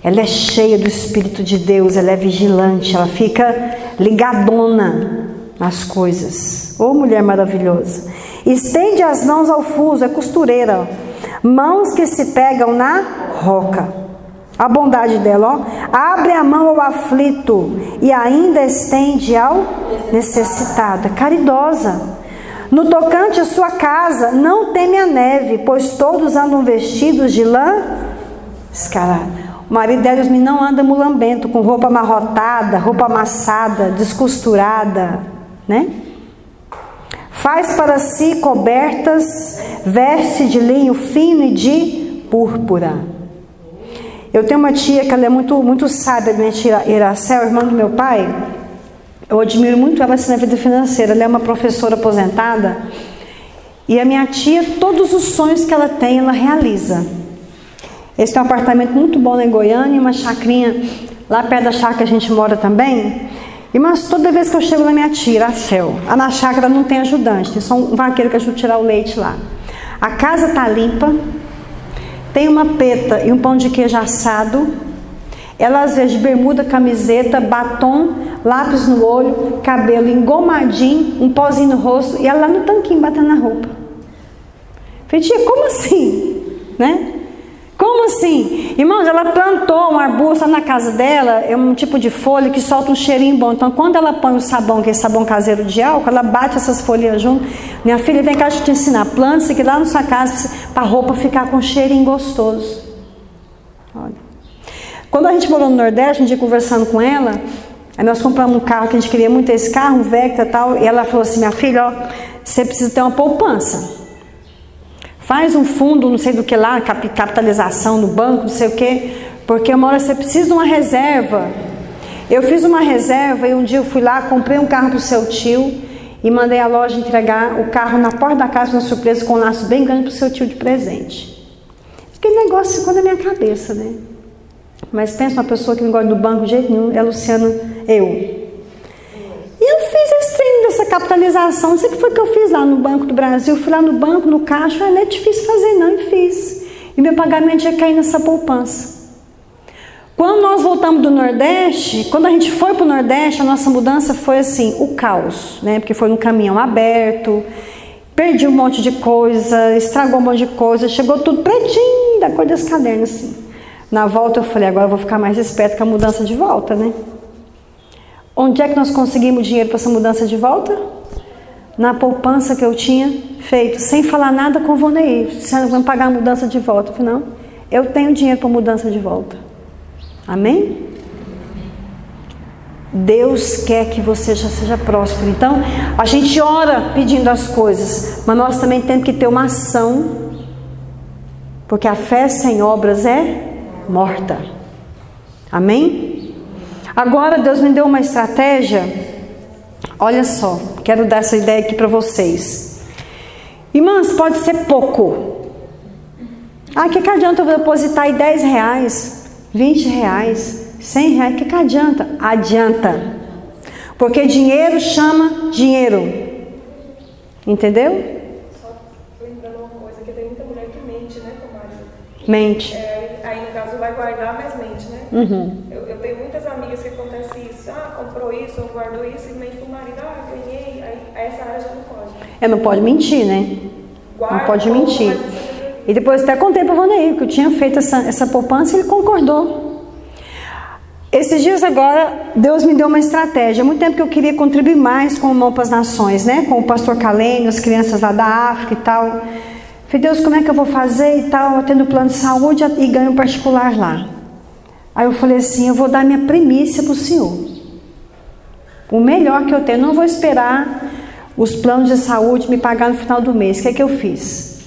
Speaker 1: Ela é cheia do Espírito de Deus, ela é vigilante, ela fica ligadona nas coisas. Ô mulher maravilhosa. Estende as mãos ao fuso, é costureira. Mãos que se pegam na roca. A bondade dela, ó. Abre a mão ao aflito e ainda estende ao necessitado. É caridosa. No tocante à sua casa, não teme a neve, pois todos andam vestidos de lã escarada. O marido dela não anda mulambento, com roupa amarrotada, roupa amassada, descosturada, né? Faz para si cobertas, veste de linho fino e de púrpura. Eu tenho uma tia que ela é muito sábia, minha tia Iracel, irmã do meu pai. Eu admiro muito ela assim na vida financeira. Ela é uma professora aposentada. E a minha tia, todos os sonhos que ela tem, ela realiza. Eles têm um apartamento muito bom lá em Goiânia, uma chacrinha lá perto da chácara que a gente mora também. Mas toda vez que eu chego na minha tia, Iracel, na chácara não tem ajudante, tem só um vaqueiro que ajuda a tirar o leite lá. A casa tá limpa, tem uma peta e um pão de queijo assado. Ela às vezes de bermuda, camiseta, batom, lápis no olho, cabelo engomadinho, um pozinho no rosto, e ela lá no tanquinho batendo na roupa. Falei, tia, como assim? Né? Como assim? Irmãos, ela plantou um arbusto lá na casa dela, é um tipo de folha que solta um cheirinho bom. Então quando ela põe o sabão, que é sabão caseiro de álcool, ela bate essas folhinhas junto. Minha filha, vem cá, deixa eu te ensinar. Planta isso aqui lá na sua casa para a roupa ficar com um cheirinho gostoso. Olha. Quando a gente morou no Nordeste, um dia conversando com ela, aí nós compramos um carro que a gente queria muito esse carro, um Vectra e tal, e ela falou assim, minha filha, ó, você precisa ter uma poupança. Faz um fundo, não sei do que lá, capitalização no banco, não sei o que, porque uma hora você precisa de uma reserva. Eu fiz uma reserva e um dia eu fui lá, comprei um carro para o seu tio e mandei a loja entregar o carro na porta da casa, uma surpresa com um laço bem grande para o seu tio de presente. Aquele negócio ficou na minha cabeça, né? Mas pensa uma pessoa que não gosta do banco de jeito nenhum, é Luciana, eu. E eu fiz esse treino dessa capitalização, não sei o que foi que eu fiz lá no Banco do Brasil, fui lá no banco, no caixa, não é difícil fazer não, e fiz. E meu pagamento ia cair nessa poupança. Quando nós voltamos do Nordeste, quando a gente foi para o Nordeste, a nossa mudança foi assim, o caos, né? Porque foi num caminhão aberto, perdi um monte de coisa, estragou um monte de coisa, chegou tudo pretinho, da cor desse caderno assim. Na volta eu falei, agora eu vou ficar mais esperto com a mudança de volta, né? Onde é que nós conseguimos dinheiro para essa mudança de volta? Na poupança que eu tinha feito, sem falar nada com o Vonei. Você não vai pagar a mudança de volta? Eu falei, não, eu tenho dinheiro para mudança de volta. Amém? Deus quer que você já seja próspero. Então, a gente ora pedindo as coisas, mas nós também temos que ter uma ação, porque a fé sem obras é morta. Amém? Agora Deus me deu uma estratégia. Olha só, quero dar essa ideia aqui para vocês. Irmãs, pode ser pouco. Ah, que adianta eu depositar aí 10 reais, 20 reais, 100 reais? Que adianta? Adianta. Porque dinheiro chama dinheiro. Entendeu?
Speaker 2: Só lembrando uma coisa, que tem muita mulher que mente, né, com o marido.
Speaker 1: Mente.
Speaker 2: Aí no caso vai guardar, mas mente, né?
Speaker 1: Uhum.
Speaker 2: Eu tenho muitas amigas que acontece isso. Ah, comprou isso, ou guardou isso, e mente com o marido. Ah, ganhei. Aí essa área já não pode.
Speaker 1: Não pode mentir, né?
Speaker 2: Guarda,
Speaker 1: não pode mentir. E depois até contei para o Vonei que eu tinha feito essa poupança e ele concordou. Esses dias agora, Deus me deu uma estratégia. Há muito tempo que eu queria contribuir mais com o Mão para as Nações, né? Com o pastor Calênio, as crianças lá da África e tal. Falei, Deus, como é que eu vou fazer e tal? Eu tendo plano de saúde e ganho particular lá. Aí eu falei assim, eu vou dar minha primícia para o Senhor. O melhor que eu tenho. Não vou esperar os planos de saúde me pagar no final do mês. O que é que eu fiz?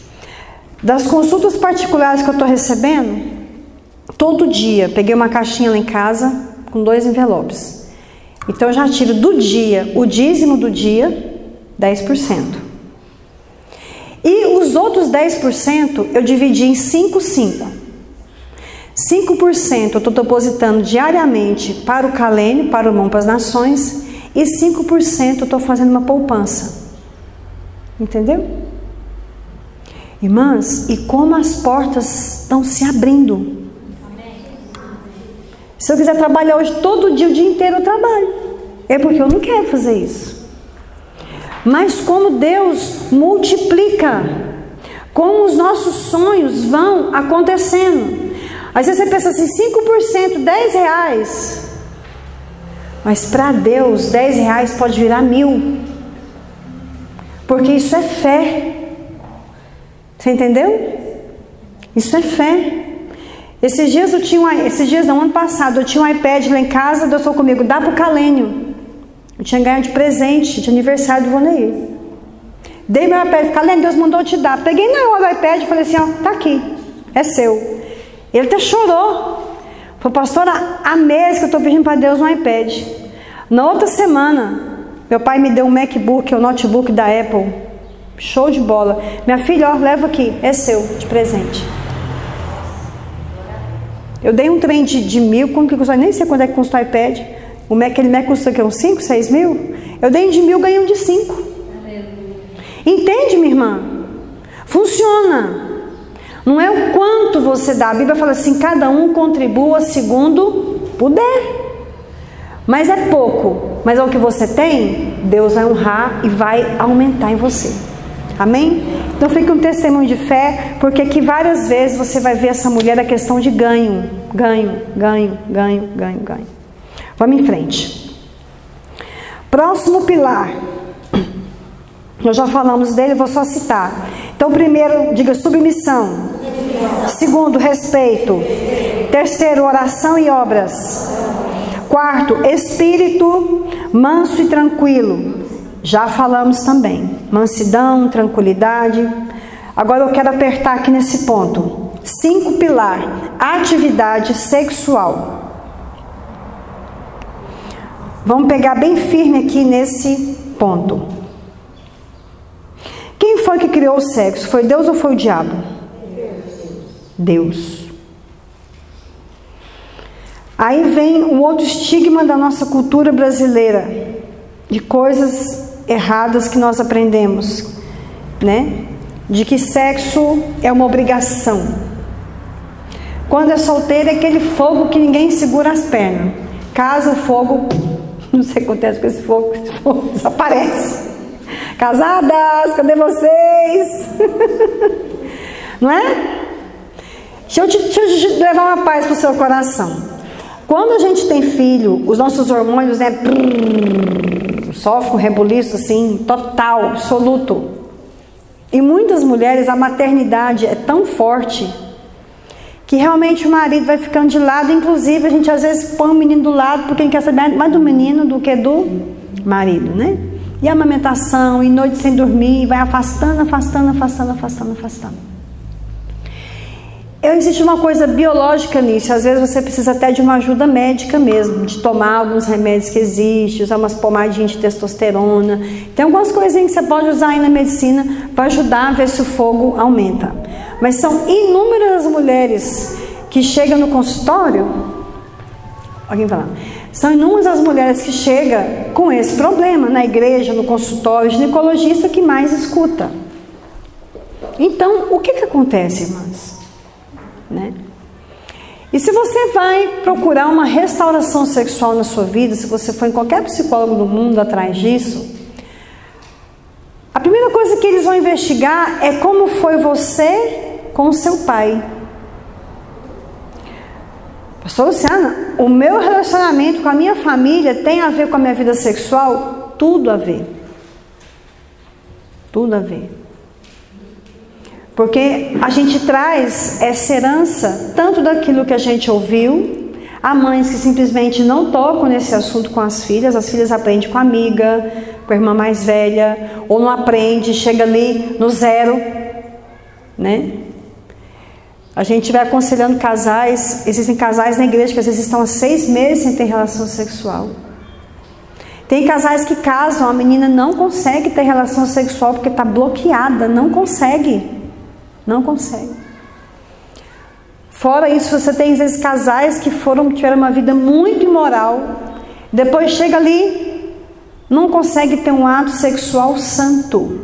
Speaker 1: Das consultas particulares que eu estou recebendo, todo dia, peguei uma caixinha lá em casa com 2 envelopes. Então eu já tiro do dia, o dízimo do dia, 10%. E os outros 10% eu dividi em 5. 5% eu estou depositando diariamente para o Calênio, para o Mão para as Nações, e 5% eu estou fazendo uma poupança. Entendeu? Irmãs, e como as portas estão se abrindo. Se eu quiser trabalhar hoje todo dia, o dia inteiro eu trabalho. É porque eu não quero fazer isso. Mas como Deus multiplica, como os nossos sonhos vão acontecendo. Às vezes você pensa assim, 5%, 10 reais. Mas para Deus, 10 reais pode virar 1000. Porque isso é fé. Você entendeu? Isso é fé. Esses dias no ano passado, eu tinha um iPad lá em casa, Deus falou comigo, dá para o Calênio. Eu tinha ganho de presente, de aniversário do Vonei. Dei meu iPad, Calênio, Deus mandou eu te dar. Peguei na hora o iPad e falei assim, ó, tá aqui, é seu. Ele até chorou. Falei, pastora, há meses que eu estou pedindo para Deus um iPad. Na outra semana, meu pai me deu um MacBook, o notebook da Apple. Show de bola. Minha filha, ó, leva aqui, é seu, de presente. Eu dei um trem de 1000, como que custa? Nem sei quanto é que custa o iPad. Aquele Mac custa aqui, uns 5, 6 mil? Eu dei um de 1000, ganhei um de 5. Entende, minha irmã? Funciona. Não é o quanto você dá. A Bíblia fala assim, cada um contribua segundo puder. Mas é pouco. Mas é o que você tem, Deus vai honrar e vai aumentar em você. Amém? Então fica um testemunho de fé, porque aqui várias vezes você vai ver essa mulher a questão de ganho. Vamos em frente. Próximo pilar. Nós já falamos dele, vou só citar. Então primeiro, diga submissão. Segundo, respeito. Terceiro, oração e obras. Quarto, espírito manso e tranquilo. Já falamos também. Mansidão, tranquilidade. Agora eu quero apertar aqui nesse ponto. 5 pilar. Atividade sexual. Vamos pegar bem firme aqui nesse ponto. Quem foi que criou o sexo? Foi Deus ou foi o diabo? Deus. Aí vem um outro estigma da nossa cultura brasileira, de coisas erradas que nós aprendemos, né? De que sexo é uma obrigação. Quando é solteiro é aquele fogo que ninguém segura as pernas. Casa o fogo, não sei o que acontece com esse fogo desaparece. Casadas, cadê vocês? vocês. Não é? Deixa eu te levar uma paz para o seu coração. Quando a gente tem filho, os nossos hormônios, né, sofrem um rebuliço assim, total, absoluto. E muitas mulheres, a maternidade é tão forte que realmente o marido vai ficando de lado. Inclusive, a gente às vezes põe o menino do lado porque a gente quer saber mais do menino do que do marido, né? E a amamentação, e noite sem dormir, vai afastando. Existe uma coisa biológica nisso. Às vezes você precisa até de uma ajuda médica mesmo, de tomar alguns remédios que existem, usar umas pomadinhas de testosterona. Tem algumas coisinhas que você pode usar aí na medicina para ajudar a ver se o fogo aumenta. Mas são inúmeras as mulheres que chegam no consultório. Alguém falando? São inúmeras as mulheres que chegam com esse problema na igreja, no consultório, o ginecologista que mais escuta. Então, o que acontece, irmãs? Né? E se você vai procurar uma restauração sexual na sua vida, se você for em qualquer psicólogo do mundo atrás disso, a primeira coisa que eles vão investigar é como foi você com o seu pai. Pastor Luciana, o meu relacionamento com a minha família tem a ver com a minha vida sexual? Tudo a ver. Tudo a ver. Porque a gente traz essa herança, tanto daquilo que a gente ouviu. Há mães que simplesmente não tocam nesse assunto com as filhas aprendem com a amiga, com a irmã mais velha, ou não aprende, chega ali no zero, né? A gente vai aconselhando casais, existem casais na igreja que às vezes estão há 6 meses sem ter relação sexual. Tem casais que casam, a menina não consegue ter relação sexual porque está bloqueada, não consegue. Não consegue. Fora isso, você tem às vezes casais que tiveram uma vida muito imoral, depois chega ali, não consegue ter um ato sexual santo.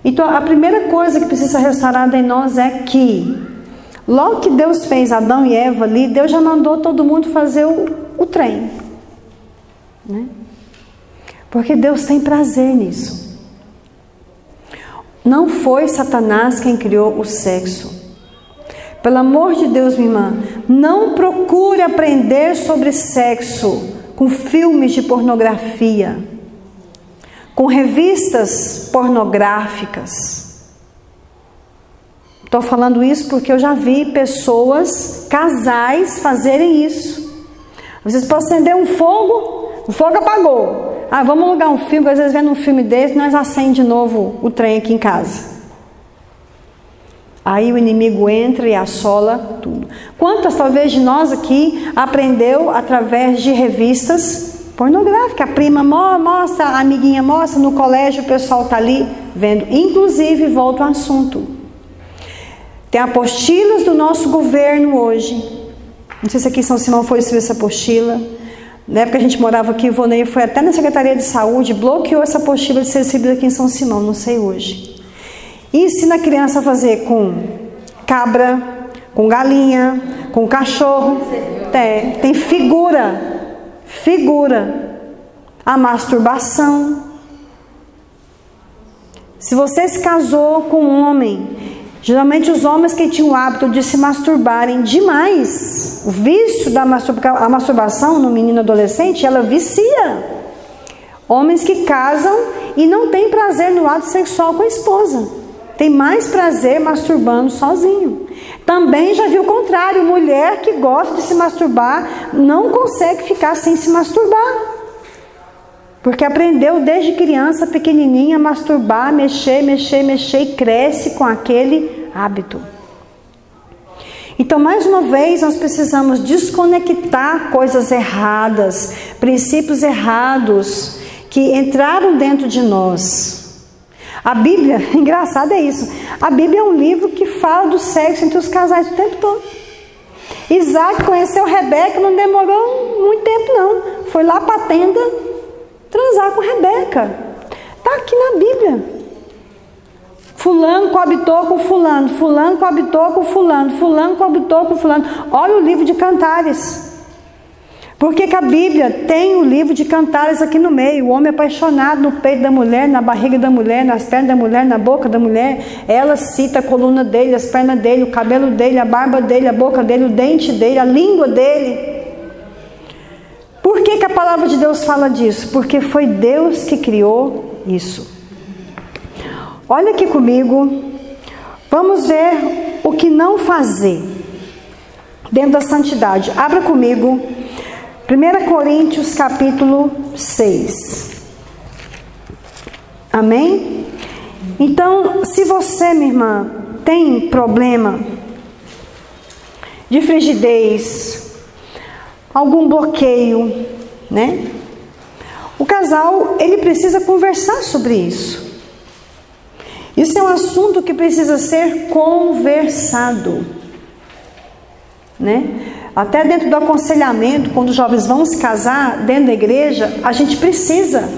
Speaker 1: Então a primeira coisa que precisa ser restaurada em nós é que, logo que Deus fez Adão e Eva ali, Deus já mandou todo mundo fazer o trem, né? Porque Deus tem prazer nisso. Não foi Satanás quem criou o sexo. Pelo amor de Deus, minha irmã, não procure aprender sobre sexo com filmes de pornografia, com revistas pornográficas. Estou falando isso porque eu já vi pessoas, casais, fazerem isso. Vocês podem acender um fogo, o fogo apagou. Ah, vamos alugar um filme, às vezes vendo um filme desse, nós acendemos de novo o trem aqui em casa. Aí o inimigo entra e assola tudo. Quantas talvez de nós aqui aprendeu através de revistas pornográficas? A prima mostra, a amiguinha mostra, no colégio o pessoal está ali vendo. Inclusive, volto ao assunto. Tem apostilas do nosso governo hoje. Não sei se aqui em São Simão foi essa apostila. Na época que a gente morava aqui, o Ivonei foi até na Secretaria de Saúde, bloqueou essa apostila de ser recebida aqui em São Simão, não sei hoje. E ensina a criança a fazer com cabra, com galinha, com cachorro. Tem figura. A masturbação. Se você se casou com um homem, geralmente os homens que tinham o hábito de se masturbarem demais, o vício da masturbação no menino adolescente, ela vicia. Homens que casam e não têm prazer no ato sexual com a esposa, tem mais prazer masturbando sozinho. Também já vi o contrário, mulher que gosta de se masturbar não consegue ficar sem se masturbar, porque aprendeu desde criança pequenininha a masturbar, mexer e cresce com aquele hábito. Então, mais uma vez, nós precisamos desconectar coisas erradas, princípios errados que entraram dentro de nós. A Bíblia, engraçado é isso, a Bíblia é um livro que fala do sexo entre os casais o tempo todo. Isaac conheceu Rebeca, não demorou muito tempo não, foi lá para a tenda transar com Rebeca. Está aqui na Bíblia. Fulano coabitou com fulano, fulano coabitou com fulano, fulano coabitou com fulano. Olha o livro de Cantares. Porque que a Bíblia tem o livro de Cantares aqui no meio. O homem apaixonado no peito da mulher, na barriga da mulher, nas pernas da mulher, na boca da mulher. Ela cita a coluna dele, as pernas dele, o cabelo dele, a barba dele, a boca dele, o dente dele, a língua dele. Por que que a palavra de Deus fala disso? Porque foi Deus que criou isso. Olha aqui comigo. Vamos ver o que não fazer dentro da santidade. Abra comigo 1 Coríntios capítulo 6. Amém? Então, se você, minha irmã, tem problema de frigidez, algum bloqueio, né? O casal, ele precisa conversar sobre isso. Isso é um assunto que precisa ser conversado, né? Até dentro do aconselhamento, quando os jovens vão se casar dentro da igreja, a gente precisa.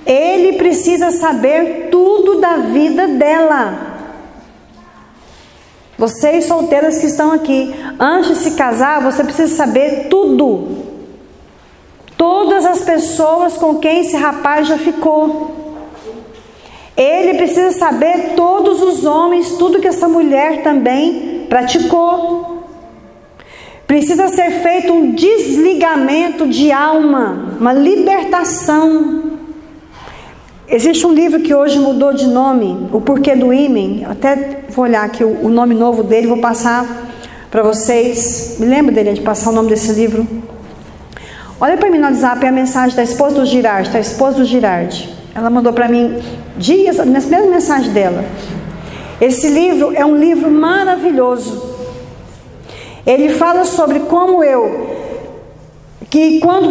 Speaker 1: Ele precisa saber tudo da vida dela. Vocês solteiras que estão aqui, antes de se casar, você precisa saber tudo. Todas as pessoas com quem esse rapaz já ficou. Ele precisa saber todos os homens, tudo que essa mulher também praticou. Precisa ser feito um desligamento de alma, uma libertação. Existe um livro que hoje mudou de nome, O Porquê do Ímen. Até vou olhar aqui o nome novo dele, vou passar para vocês. Me lembro dele, de passar o nome desse livro. Olha para mim no WhatsApp a mensagem da esposa do Girardi, Ela mandou para mim dias, nas primeiras mensagens dela. Esse livro é um livro maravilhoso. Ele fala sobre como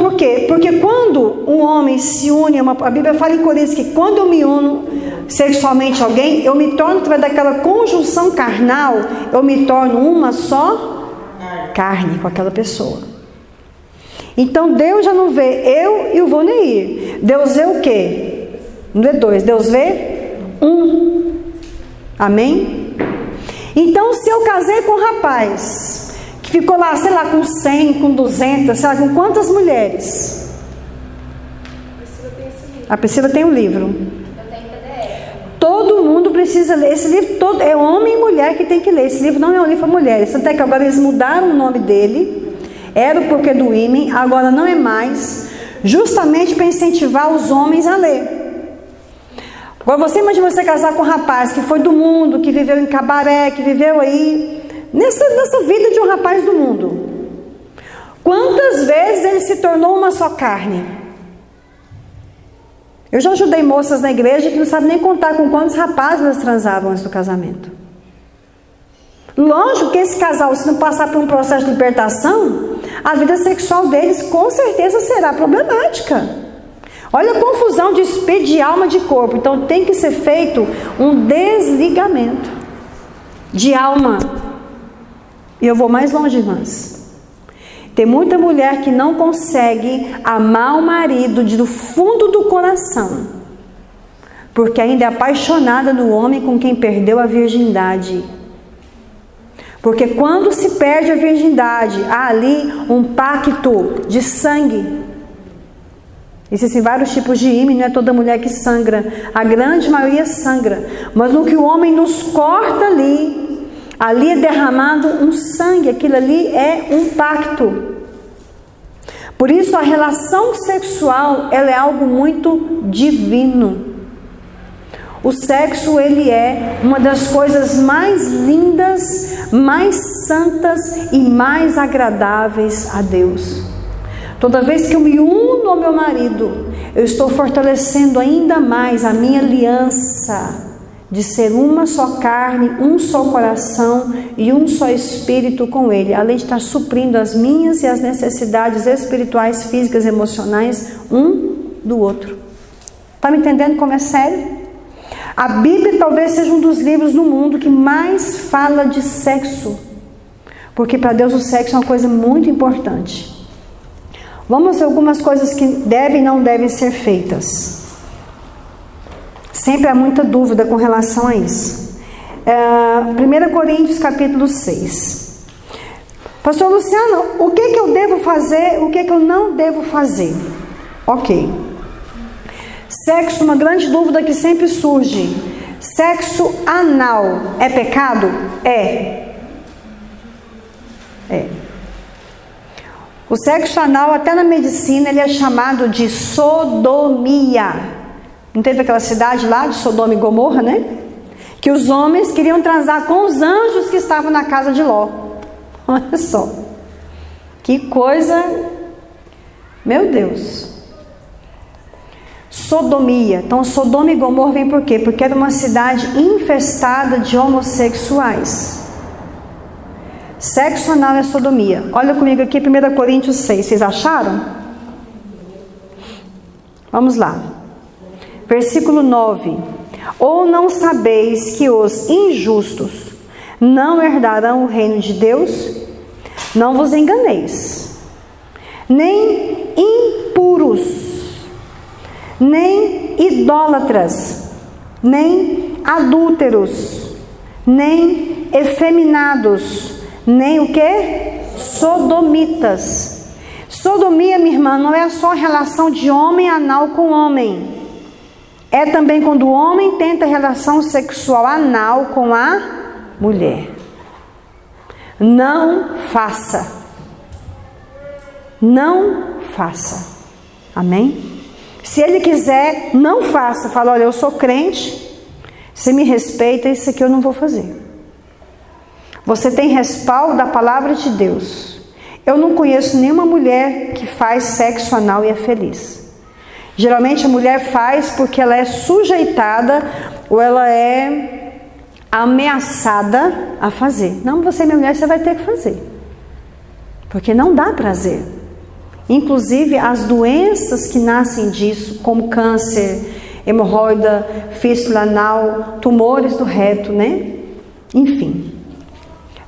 Speaker 1: por quê? Porque quando um homem se une, a Bíblia fala em Coríntios que quando eu me uno sexualmente a alguém, eu me torno, através daquela conjunção carnal, eu me torno uma só carne com aquela pessoa. Então Deus já não vê eu e o Voneir. Deus vê o quê? Não vê dois, Deus vê um. Amém? Então, se eu casei com um rapaz que ficou lá, sei lá, com 100, com 200, sei lá, com quantas mulheres? A Priscila tem um livro.
Speaker 3: Eu tenho PDF.
Speaker 1: Todo mundo precisa ler. Esse livro todo é homem e mulher que tem que ler. Esse livro não é um livro para mulheres. Até que agora eles mudaram o nome dele. Era o Porquê do Ímen, agora não é mais. Justamente para incentivar os homens a ler. Agora você imagina você casar com um rapaz que foi do mundo, que viveu em cabaré, que viveu aí, nessa vida de um rapaz do mundo. Quantas vezes ele se tornou uma só carne? Eu já ajudei moças na igreja que não sabem nem contar com quantos rapazes elas transavam antes do casamento. Lógico que esse casal, se não passar por um processo de libertação, a vida sexual deles com certeza será problemática. Olha a confusão de espírito, de alma, de corpo. Então tem que ser feito um desligamento de alma. E eu vou mais longe, irmãs. Tem muita mulher que não consegue amar o marido do fundo do coração, porque ainda é apaixonada no homem com quem perdeu a virgindade. Porque quando se perde a virgindade, há ali um pacto de sangue. Existem vários tipos de ímen, não é toda mulher que sangra, a grande maioria sangra, mas no que o homem nos corta ali é derramado um sangue, aquilo ali é um pacto. Por isso a relação sexual, ela é algo muito divino. O sexo, ele é uma das coisas mais lindas, mais santas e mais agradáveis a Deus. Toda vez que eu me uno ao meu marido, eu estou fortalecendo ainda mais a minha aliança de ser uma só carne, um só coração e um só espírito com ele, além de estar suprindo as minhas e as necessidades espirituais, físicas, emocionais, um do outro. Está me entendendo como é sério? A Bíblia talvez seja um dos livros no mundo que mais fala de sexo, porque para Deus o sexo é uma coisa muito importante. Vamos ver algumas coisas que devem e não devem ser feitas. Sempre há muita dúvida com relação a isso. 1 Coríntios capítulo 6. Pastor Luciano, o que eu devo fazer, o que eu não devo fazer? Ok. Sexo, uma grande dúvida que sempre surge. Sexo anal é pecado? É. O sexo anal, até na medicina, ele é chamado de sodomia. Não teve aquela cidade lá de Sodoma e Gomorra, né? Que os homens queriam transar com os anjos que estavam na casa de Ló. Olha só. Que coisa. Meu Deus. Sodomia. Então, Sodoma e Gomorra vem por quê? Porque era uma cidade infestada de homossexuais. Sexo anal é sodomia. Olha comigo aqui, 1 Coríntios 6. Vocês acharam? Vamos lá. Versículo 9. Ou não sabeis que os injustos não herdarão o reino de Deus? Não vos enganeis. Nem impuros, nem idólatras, nem adúlteros, nem efeminados, nem o que? Sodomitas. Sodomia, minha irmã, não é só relação de homem anal com homem. É também quando o homem tenta relação sexual anal com a mulher. Não faça. Não faça. Amém? Se ele quiser, não faça. Fala, olha, eu sou crente, você me respeita, isso aqui eu não vou fazer. Você tem respaldo da palavra de Deus. Eu não conheço nenhuma mulher que faz sexo anal e é feliz. Geralmente a mulher faz porque ela é sujeitada ou ela é ameaçada a fazer. Não, você, minha mulher, você vai ter que fazer. Porque não dá prazer. Inclusive as doenças que nascem disso, como câncer, hemorroida, fístula anal, tumores do reto, né? Enfim.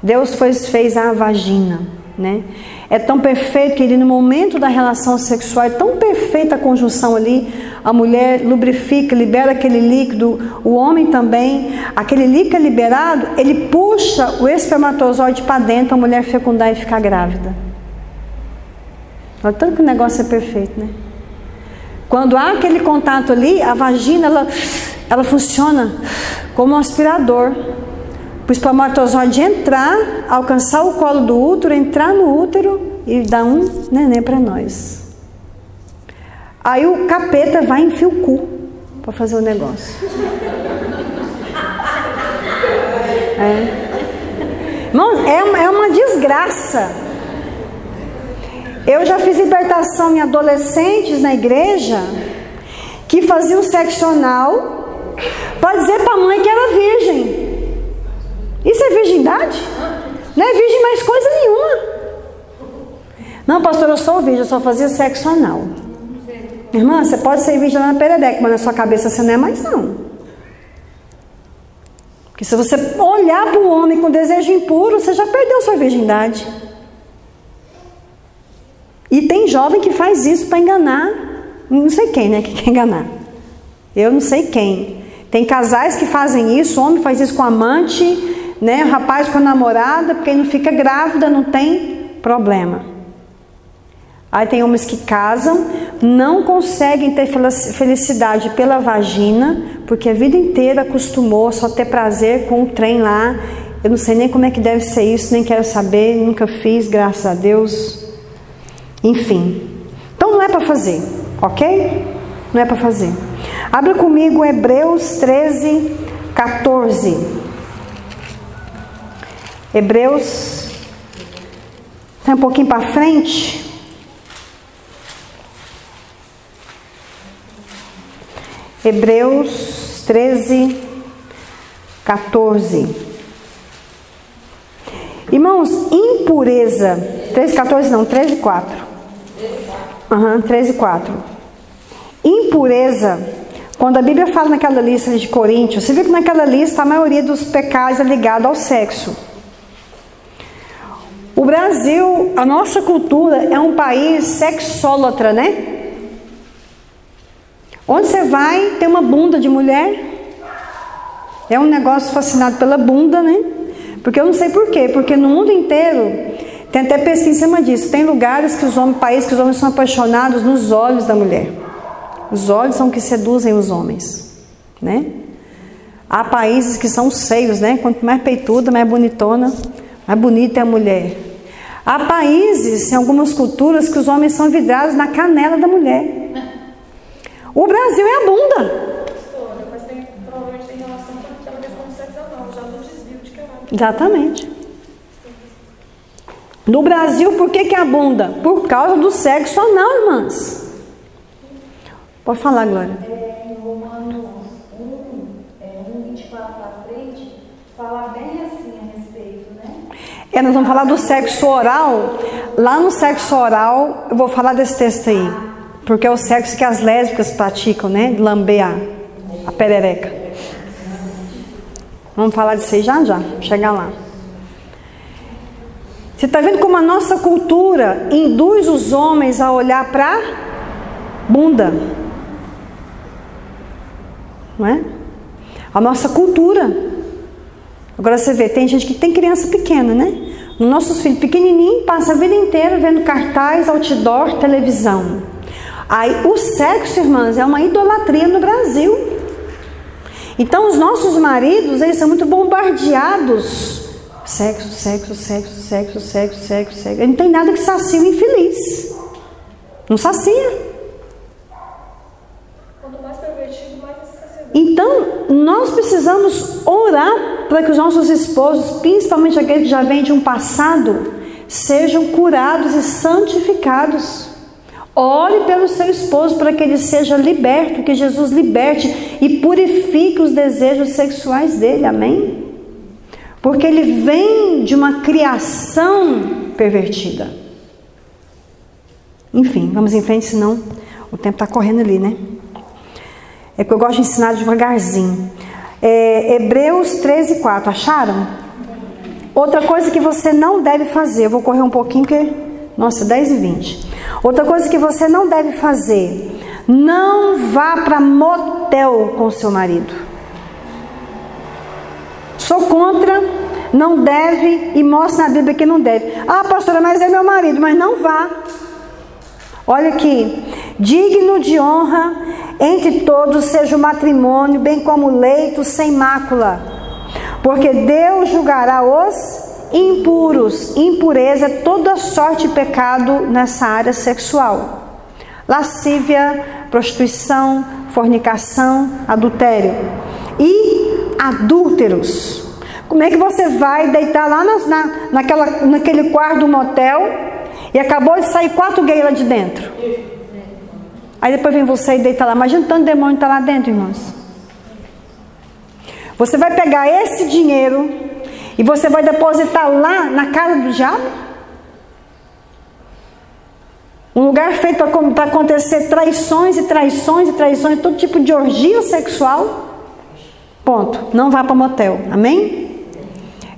Speaker 1: Deus fez a vagina, né? É tão perfeito que ele, no momento da relação sexual, é tão perfeita a conjunção ali, a mulher lubrifica, libera aquele líquido, o homem também, aquele líquido liberado, ele puxa o espermatozoide para dentro, a mulher fecundar e ficar grávida. Olha tanto que o negócio é perfeito, né? Quando há aquele contato ali, a vagina, ela funciona como um aspirador. Para o espermatozoide entrar, alcançar o colo do útero, entrar no útero e dar um neném para nós. Aí o capeta vai enfiar o cu para fazer o negócio. Irmão, é uma desgraça. Eu já fiz libertação em adolescentes na igreja que faziam sexo anal para dizer para a mãe que era virgem. Isso é virgindade? Não é virgem mais coisa nenhuma. Não, pastor, eu sou virgem, eu só fazia sexo anal. Irmã, você pode ser virgem lá na perereca, mas na sua cabeça você não é mais não. Porque se você olhar para o homem com desejo impuro, você já perdeu sua virgindade. E tem jovem que faz isso para enganar, não sei quem, né, que quer enganar. Eu não sei quem. Tem casais que fazem isso, o homem faz isso com amante, né, o rapaz com a namorada, porque não fica grávida, não tem problema. Aí tem homens que casam, não conseguem ter felicidade pela vagina, porque a vida inteira acostumou a só ter prazer com o trem lá. Eu não sei nem como é que deve ser isso, nem quero saber, nunca fiz, graças a Deus. Enfim, então não é para fazer, ok? Não é para fazer. Abra comigo Hebreus 13, 14. Hebreus, sai um pouquinho para frente. Hebreus 13, 14. Irmãos, impureza. 13, 14 não, 13, 4. 13, 4. Impureza, quando a Bíblia fala naquela lista de Coríntios, você vê que naquela lista a maioria dos pecados é ligada ao sexo. O Brasil, a nossa cultura é um país sexólatra, né? Onde você vai, tem uma bunda de mulher. É um negócio fascinado pela bunda, né? Porque eu não sei por quê, porque no mundo inteiro Tem até pesquisa em cima disso. Tem lugares que países que os homens são apaixonados nos olhos da mulher. Os olhos são que seduzem os homens, né? Há países que são seios, né? Quanto mais peituda, mais bonitona, mais bonita é a mulher. Há países, em algumas culturas, que os homens são vidrados na canela da mulher. O Brasil é a bunda.
Speaker 2: Mas provavelmente tem relação com aquela questão do sexo anal, já no desvio de caráter.
Speaker 1: Exatamente. No Brasil, por que é a bunda? Por causa do sexo anal, irmãs. Pode falar, Glória.
Speaker 5: Em Romanos 1:24 para frente, fala bem assim a respeito, né?
Speaker 1: Nós vamos falar do sexo oral. Lá no sexo oral, eu vou falar desse texto aí. Porque é o sexo que as lésbicas praticam, né? De lamber a perereca. Vamos falar disso aí já. Chegar lá. Você está vendo como a nossa cultura induz os homens a olhar para bunda? Não é? A nossa cultura. Agora você vê, tem gente que tem criança pequena, né? Os nossos filhos pequenininhos passam a vida inteira vendo cartaz, outdoor, televisão. Aí o sexo, irmãs, é uma idolatria no Brasil. Então os nossos maridos, eles são muito bombardeados. Sexo. Ele não tem nada que sacie o infeliz. Não sacia.
Speaker 2: Quanto mais pervertido, mais saciedade.
Speaker 1: Então, nós precisamos orar para que os nossos esposos, principalmente aqueles que já vêm de um passado, sejam curados e santificados. Ore pelo seu esposo para que ele seja liberto, que Jesus liberte e purifique os desejos sexuais dele, amém? Porque ele vem de uma criação pervertida. Enfim, vamos em frente, senão o tempo está correndo ali, né? É que eu gosto de ensinar devagarzinho. Hebreus 13:4, acharam? Outra coisa que você não deve fazer, eu vou correr um pouquinho porque, nossa, 10:20. Outra coisa que você não deve fazer, não vá para motel com seu marido. Sou contra, não deve, e mostra na Bíblia que não deve. Ah, pastora, mas é meu marido, mas não vá. Olha aqui, digno de honra entre todos seja o matrimônio, bem como o leito sem mácula, porque Deus julgará os impuros. Impureza é toda sorte de pecado nessa área sexual. Lascívia, prostituição, fornicação, adultério. E adúlteros. Como é que você vai deitar lá naquele quarto do motel e acabou de sair 4 gays lá de dentro? Aí depois vem você e deita lá. Imagina tanto demônio está lá dentro, irmãos. Você vai pegar esse dinheiro e você vai depositar lá na casa do diabo? Um lugar feito para acontecer traições e traições e traições, todo tipo de orgia sexual. Ponto. Não vá para motel. Amém?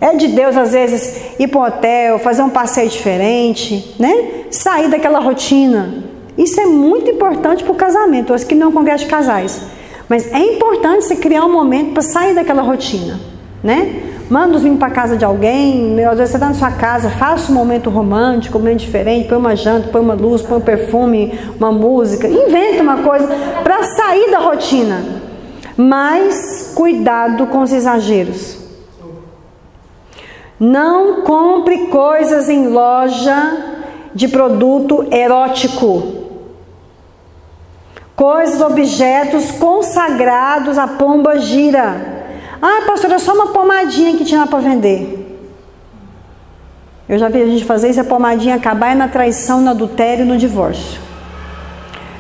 Speaker 1: É de Deus, às vezes, ir para um hotel, fazer um passeio diferente, né? Sair daquela rotina. Isso é muito importante para o casamento. Eu acho que não é um congresso de casais. Mas é importante você criar um momento para sair daquela rotina, né? Manda os meninos para casa de alguém, às vezes você está na sua casa, faça um momento romântico, um momento diferente, põe uma janta, põe uma luz, põe um perfume, uma música, inventa uma coisa para sair da rotina. Mas cuidado com os exageros. Não compre coisas em loja de produto erótico. Coisas, objetos consagrados à pomba gira. Ah, pastora, é só uma pomadinha que tinha lá para vender. Eu já vi a gente fazer isso, a pomadinha acabar é na traição, no adultério, no divórcio.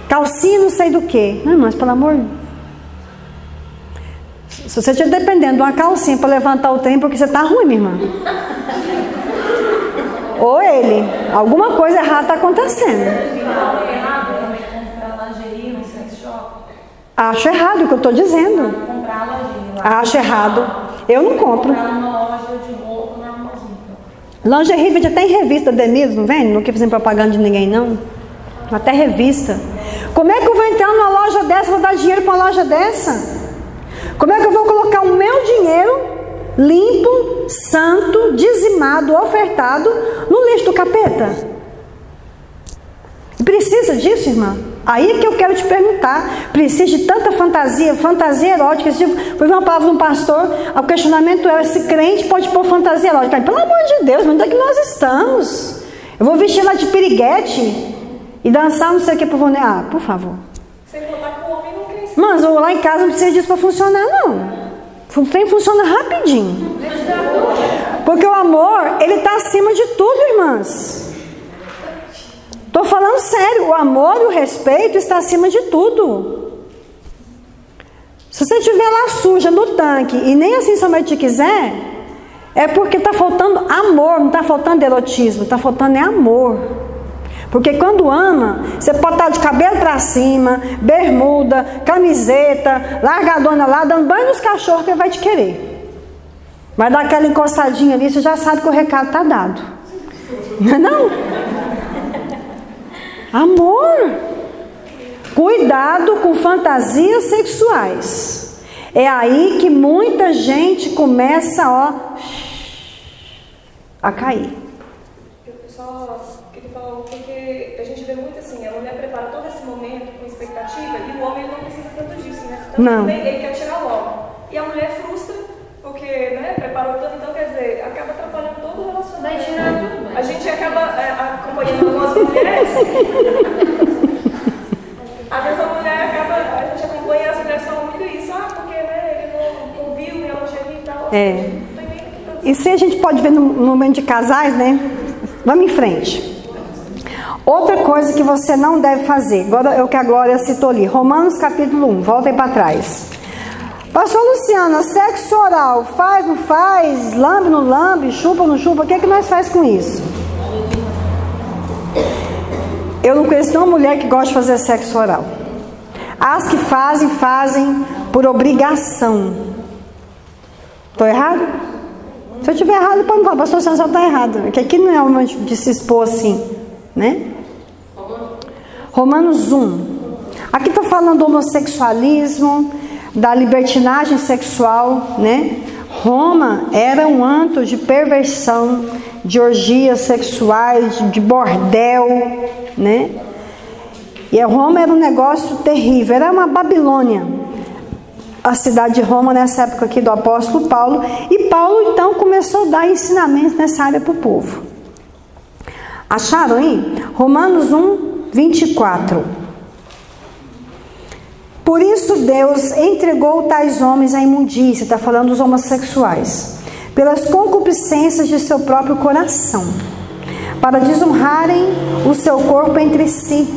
Speaker 1: Calcinha não sei do que. Não, mas pelo amor... Se você estiver dependendo de uma calcinha para levantar o trem, porque você está ruim, minha irmã. Ou ele. Alguma coisa errada está acontecendo. Acho errado o que eu estou dizendo. Acho errado. Eu não compro. Lingerie vende até em revista, Denise, não vende? Não quer fazer propaganda de ninguém, não. Até revista. Como é que eu vou entrar numa loja dessa, vou dar dinheiro para uma loja dessa? Como é que eu vou colocar o meu dinheiro limpo, santo, dizimado, ofertado no lixo do capeta. Precisa disso, irmã? Aí é que eu quero te perguntar. Precisa de tanta fantasia erótica? Foi uma palavra de um pastor, o questionamento era se crente pode pôr fantasia erótica. Pelo amor de Deus, onde é que nós estamos? Eu vou vestir lá de piriguete e dançar não sei o que por vulnerar. Ah, por favor.
Speaker 2: Sem contar que o homem não quer isso.
Speaker 1: Mas lá em casa não precisa disso para funcionar, não. O trem funciona rapidinho. Porque o amor, ele está acima de tudo, irmãs. Estou falando sério, o amor e o respeito está acima de tudo. Se você estiver lá suja no tanque e nem assim somente te quiser, é porque está faltando amor, não está faltando erotismo, está faltando amor. Porque quando ama, você pode estar de cabelo para cima, bermuda, camiseta, largadona lá, dando banho nos cachorros que ele vai te querer. Vai dar aquela encostadinha ali, você já sabe que o recado está dado. Não é não? Amor. Cuidado com fantasias sexuais. É aí que muita gente começa, ó, a cair.
Speaker 2: Eu só queria falar porque a gente vê muito assim, a mulher prepara todo esse momento com expectativa e o homem não precisa tanto disso, né? Então,
Speaker 1: não.
Speaker 2: Ele quer tirar logo. E a mulher frustra porque, né, preparou tanto, então quer dizer, acaba atrapalhando todo o relacionamento.
Speaker 3: Vai tirar tudo.
Speaker 2: A gente acaba acompanhando algumas mulheres. Às vezes a gente acompanha as mulheres falam muito isso, porque, né, ele não viu minha lingerie e tal.
Speaker 1: É. E se a gente pode ver no momento de casais, né? Vamos em frente. Outra coisa que você não deve fazer, agora é o que a Glória citou ali, Romanos capítulo 1, voltem para trás. Pastor Luciana, sexo oral, faz, não faz, lambe, não lambe, chupa, não chupa, o que é que nós faz com isso? Eu não conheço nenhuma mulher que gosta de fazer sexo oral. As que fazem, fazem por obrigação. Estou errado? Se eu estiver errado, pode me falar, pastor Luciana, só está errado. Porque aqui não é o momento de se expor assim, né? Romanos 1. Aqui está falando do homossexualismo, da libertinagem sexual, né? Roma era um antro de perversão, de orgias sexuais, de bordel, né? E Roma era um negócio terrível, era uma Babilônia, a cidade de Roma nessa época aqui do apóstolo Paulo. E Paulo então começou a dar ensinamentos nessa área para o povo. Acharam aí? Romanos 1, 24. Por isso Deus entregou tais homens à imundícia, está falando dos homossexuais, pelas concupiscências de seu próprio coração, para desonrarem o seu corpo entre si,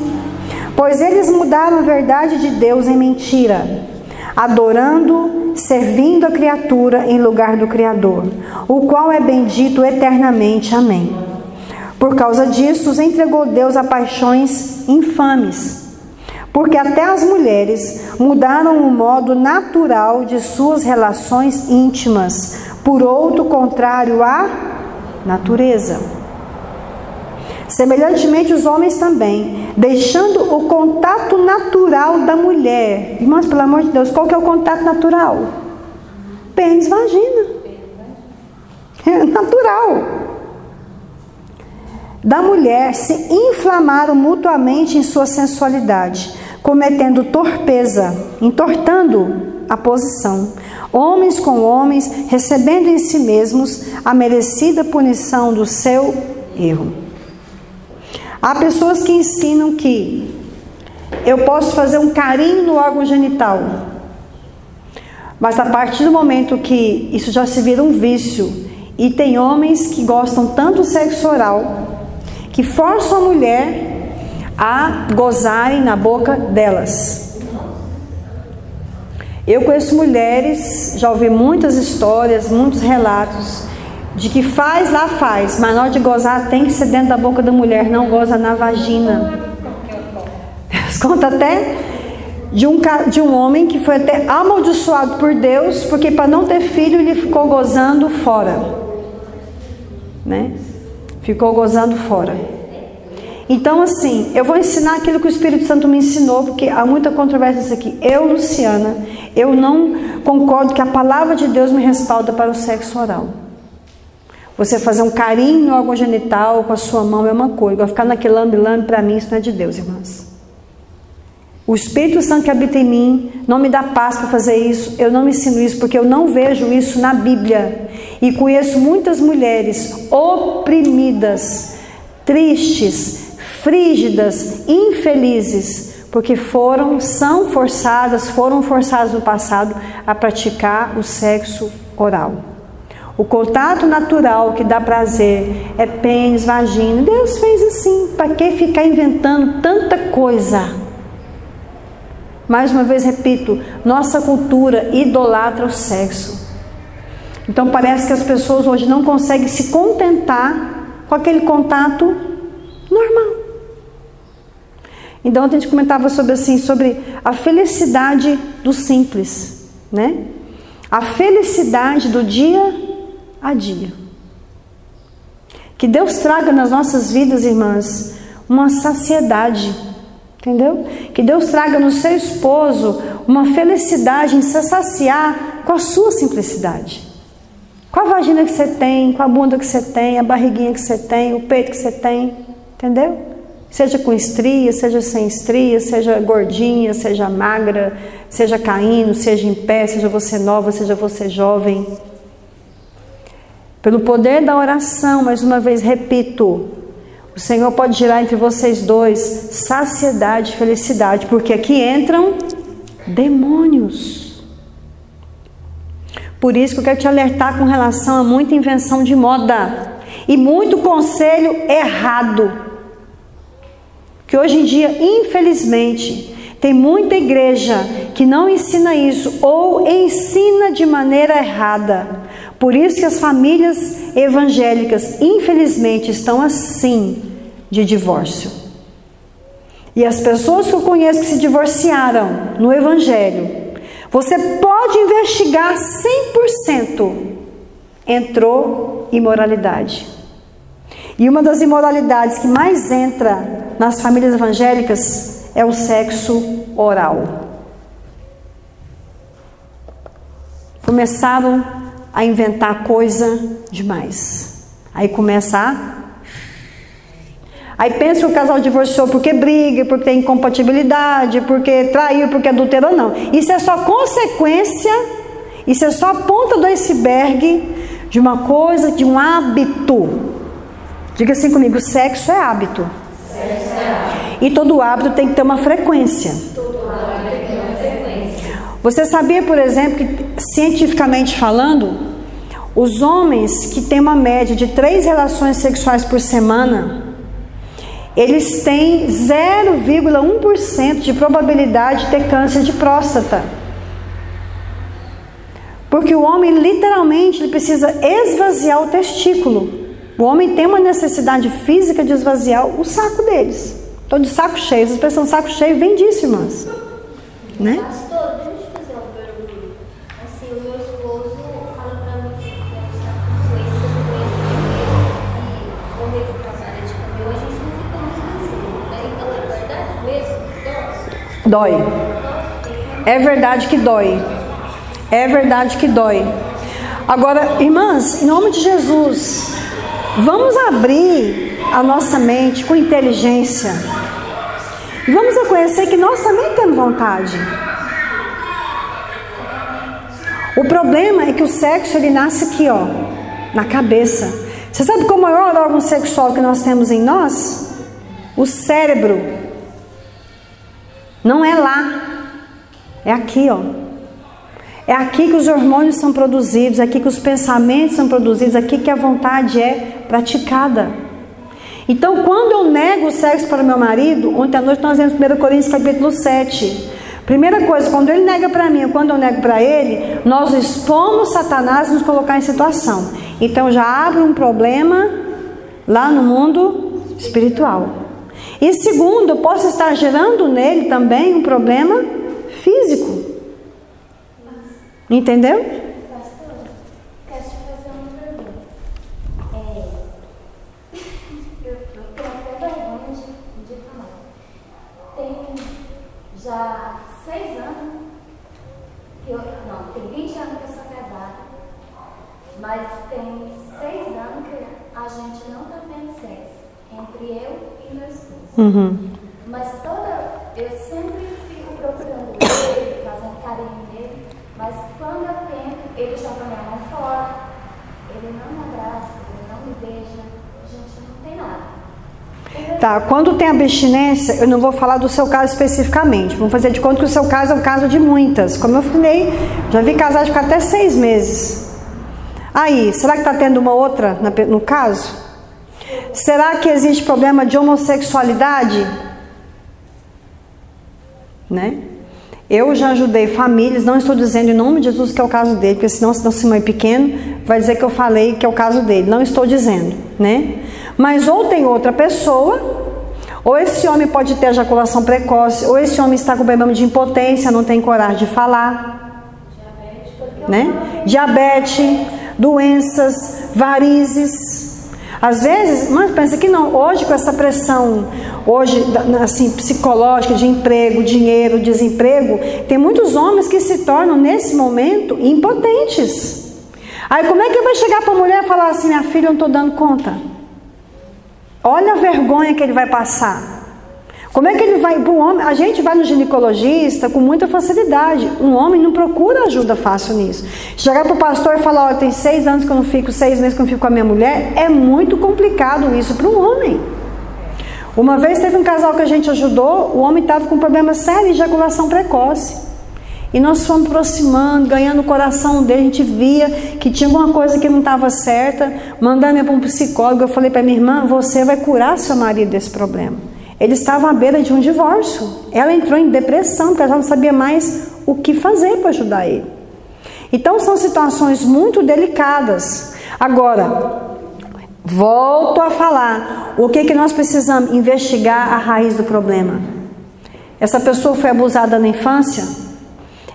Speaker 1: pois eles mudaram a verdade de Deus em mentira, adorando, servindo a criatura em lugar do Criador, o qual é bendito eternamente. Amém. Por causa disso, os entregou Deus a paixões infames, porque até as mulheres mudaram o modo natural de suas relações íntimas por outro contrário à natureza. Semelhantemente, os homens também, deixando o contato natural da mulher. Irmãos, pelo amor de Deus, qual que é o contato natural? Pênis, vagina. É natural. Da mulher se inflamaram mutuamente em sua sensualidade, cometendo torpeza, entortando a posição. Homens com homens, recebendo em si mesmos a merecida punição do seu erro. Há pessoas que ensinam que eu posso fazer um carinho no órgão genital, mas a partir do momento que isso já se vira um vício, e tem homens que gostam tanto do sexo oral, que forçam a mulher a gozarem na boca delas. Eu conheço mulheres, já ouvi muitas histórias, muitos relatos, de que faz, mas na hora de gozar tem que ser dentro da boca da mulher, não goza na vagina. Deus conta até de um homem que foi até amaldiçoado por Deus, porque para não ter filho ele ficou gozando fora, né? Ficou gozando fora. Então assim, eu vou ensinar aquilo que o Espírito Santo me ensinou, porque há muita controvérsia nisso aqui. Eu, Luciana, eu não concordo que a palavra de Deus me respalda para o sexo oral. Você fazer um carinho no órgão genital com a sua mão é uma coisa. Agora ficar naquele lambe-lambe, para mim, isso não é de Deus, irmãs. O Espírito Santo que habita em mim não me dá paz para fazer isso. Eu não me ensino isso, porque eu não vejo isso na Bíblia. E conheço muitas mulheres oprimidas, tristes, frígidas, infelizes, porque foram forçadas no passado a praticar o sexo oral. O contato natural que dá prazer é pênis, vagina. Deus fez assim. Para que ficar inventando tanta coisa? Mais uma vez repito, nossa cultura idolatra o sexo. Então parece que as pessoas hoje não conseguem se contentar com aquele contato normal. Então a gente comentava sobre a felicidade do simples, né? A felicidade do dia a dia. Que Deus traga nas nossas vidas, irmãs, uma saciedade, entendeu? Que Deus traga no seu esposo uma felicidade em se saciar com a sua simplicidade. Com a vagina que você tem, com a bunda que você tem, a barriguinha que você tem, o peito que você tem, entendeu? Seja com estria, seja sem estria, seja gordinha, seja magra, seja caindo, seja em pé, seja você nova, seja você jovem. Pelo poder da oração, mais uma vez repito, o Senhor pode gerar entre vocês dois saciedade e felicidade, porque aqui entram demônios. Por isso que eu quero te alertar com relação a muita invenção de moda e muito conselho errado. Que hoje em dia, infelizmente, tem muita igreja que não ensina isso ou ensina de maneira errada. Por isso que as famílias evangélicas, infelizmente, estão assim de divórcio. E as pessoas que eu conheço que se divorciaram no evangelho, você pode investigar 100%. Entrou imoralidade. E uma das imoralidades que mais entra nas famílias evangélicas é o sexo oral. Começaram a inventar coisa demais. Aí Aí pensa que o casal divorciou porque briga, porque tem incompatibilidade, porque traiu, porque adulterou. Não. Isso é só consequência, isso é só a ponta do iceberg de uma coisa, de um hábito. Diga assim comigo, sexo é hábito. E todo hábito tem que ter uma frequência. Você sabia, por exemplo, que cientificamente falando, os homens que têm uma média de 3 relações sexuais por semana, eles têm 0,1% de probabilidade de ter câncer de próstata. Porque o homem literalmente ele precisa esvaziar o testículo. O homem tem uma necessidade física de esvaziar o saco deles. Estou de saco cheio. Essa expressão saco cheio vem disso, irmãs. Né?
Speaker 3: Pastor, deixa eu te fazer uma pergunta. Assim, o meu esposo fala pra mim que está com e comer com a cara de cabelo, a gente não fica muito junto. Né? Então é verdade mesmo?
Speaker 1: Dói. É verdade que dói. É verdade que dói. Agora, irmãs, em nome de Jesus, vamos abrir a nossa mente com inteligência. E vamos reconhecer que nós também temos vontade. O problema é que o sexo ele nasce aqui, ó, na cabeça. Você sabe qual é o maior órgão sexual que nós temos em nós? O cérebro. Não é lá. É aqui, ó. É aqui que os hormônios são produzidos, é aqui que os pensamentos são produzidos, é aqui que a vontade é praticada. Então, quando eu nego o sexo para o meu marido, ontem à noite nós vemos 1 Coríntios capítulo 7. Primeira coisa, quando ele nega para mim ou quando eu nego para ele, nós expomos Satanás e nos colocar em situação. Então, já abre um problema lá no mundo espiritual. E segundo, eu posso estar gerando nele também um problema físico. Entendeu?
Speaker 3: Pastor, quero te fazer uma pergunta. Eu tenho até vergonha de falar. Tem já 6 anos tem 20 anos que eu sou casada, mas tem 6 anos que a gente não está tendo sexo, entre eu e meu esposo. Mas eu sempre fico procurando ele, fazendo carinho nele, mas quando eu tento, ele joga minha mão fora, ele não me abraça, ele não me beija, a gente não tem nada.
Speaker 1: Tá, quando tem abstinência, eu não vou falar do seu caso especificamente. Vamos fazer de conta que o seu caso é um caso de muitas. Como eu falei, já vi casais ficar até 6 meses. Aí, será que está tendo uma outra no caso? Será que existe problema de homossexualidade? Né? Eu já ajudei famílias, não estou dizendo em nome de Jesus que é o caso dele, porque senão se não é pequeno, vai dizer que eu falei que é o caso dele. Não estou dizendo, né? Mas ou tem outra pessoa, ou esse homem pode ter ejaculação precoce, ou esse homem está com problema de impotência, não tem coragem de falar, né? Diabetes, doenças, varizes. Às vezes, mas pensa que não, hoje com essa pressão, hoje assim, psicológica, de emprego, dinheiro, desemprego, tem muitos homens que se tornam nesse momento impotentes. Aí como é que vai chegar para a mulher e falar assim, minha filha, eu não estou dando conta? Olha a vergonha que ele vai passar. Como é que ele vai para o homem? A gente vai no ginecologista com muita facilidade. Um homem não procura ajuda fácil nisso. Chegar para o pastor e falar, olha, tem 6 anos que eu não fico, 6 meses que eu não fico com a minha mulher, é muito complicado isso para um homem. Uma vez teve um casal que a gente ajudou, o homem estava com um problema sério de ejaculação precoce. E nós fomos aproximando, ganhando o coração dele, a gente via que tinha alguma coisa que não estava certa, mandando para um psicólogo. Eu falei para minha irmã, você vai curar seu marido desse problema. Ele estava à beira de um divórcio. Ela entrou em depressão, porque ela não sabia mais o que fazer para ajudar ele. Então são situações muito delicadas. Agora, volto a falar, o que nós precisamos? Investigar a raiz do problema. Essa pessoa foi abusada na infância?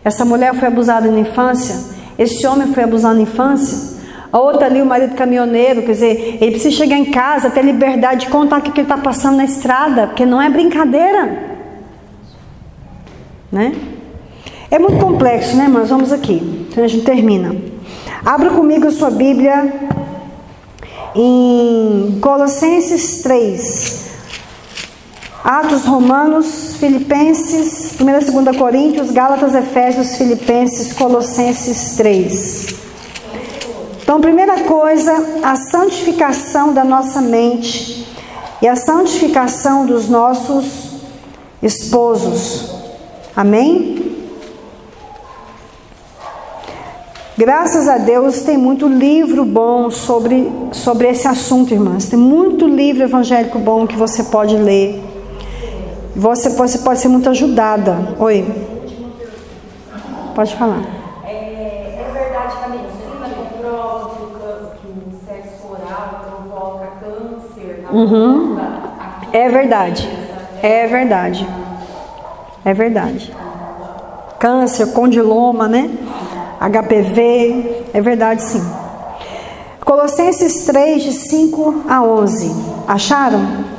Speaker 1: Essa mulher foi abusada na infância? Esse homem foi abusado na infância? A outra ali, o marido caminhoneiro, quer dizer, ele precisa chegar em casa, ter liberdade de contar o que ele está passando na estrada, porque não é brincadeira, né? É muito complexo, né, mas vamos aqui, a gente termina. Abra comigo a sua Bíblia em Colossenses 3. Atos, Romanos, Filipenses, 1 e 2 Coríntios, Gálatas, Efésios, Filipenses, Colossenses 3. Então, primeira coisa, a santificação da nossa mente e a santificação dos nossos esposos. Amém? Graças a Deus tem muito livro bom sobre esse assunto, irmãs. Tem muito livro evangélico bom que você pode ler. Você pode ser muito ajudada. Oi. Pode falar.
Speaker 5: É verdade que a medicina comprova que o sexo oral provoca câncer na boca?
Speaker 1: É verdade. É verdade. É verdade. Câncer, condiloma, né? HPV. É verdade, sim. Colossenses 3, de 5 a 11. Acharam?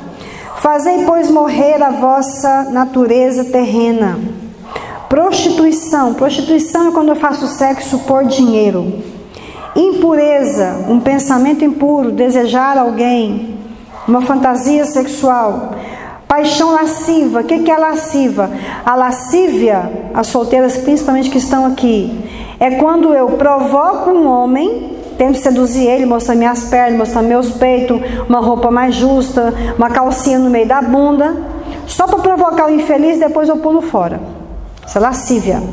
Speaker 1: Fazei, pois, morrer a vossa natureza terrena. Prostituição. Prostituição é quando eu faço sexo por dinheiro. Impureza, um pensamento impuro, desejar alguém, uma fantasia sexual. Paixão lasciva. O que é lasciva? A lascívia, as solteiras principalmente que estão aqui, é quando eu provoco um homem, tento seduzir ele, mostrar minhas pernas, mostrar meus peitos, uma roupa mais justa, uma calcinha no meio da bunda, só para provocar o infeliz, depois eu pulo fora. Isso é lascívia.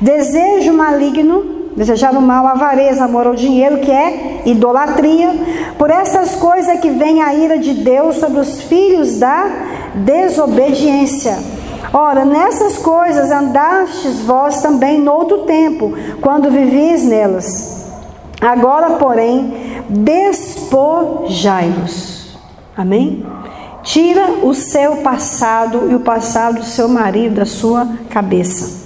Speaker 1: Desejo maligno, desejar o mal, avareza, amor ao dinheiro, que é idolatria. Por essas coisas é que vem a ira de Deus sobre os filhos da desobediência. Ora, nessas coisas andastes vós também no outro tempo, quando vivis nelas. Agora, porém, despojai-vos. Amém? Tira o seu passado e o passado do seu marido da sua cabeça.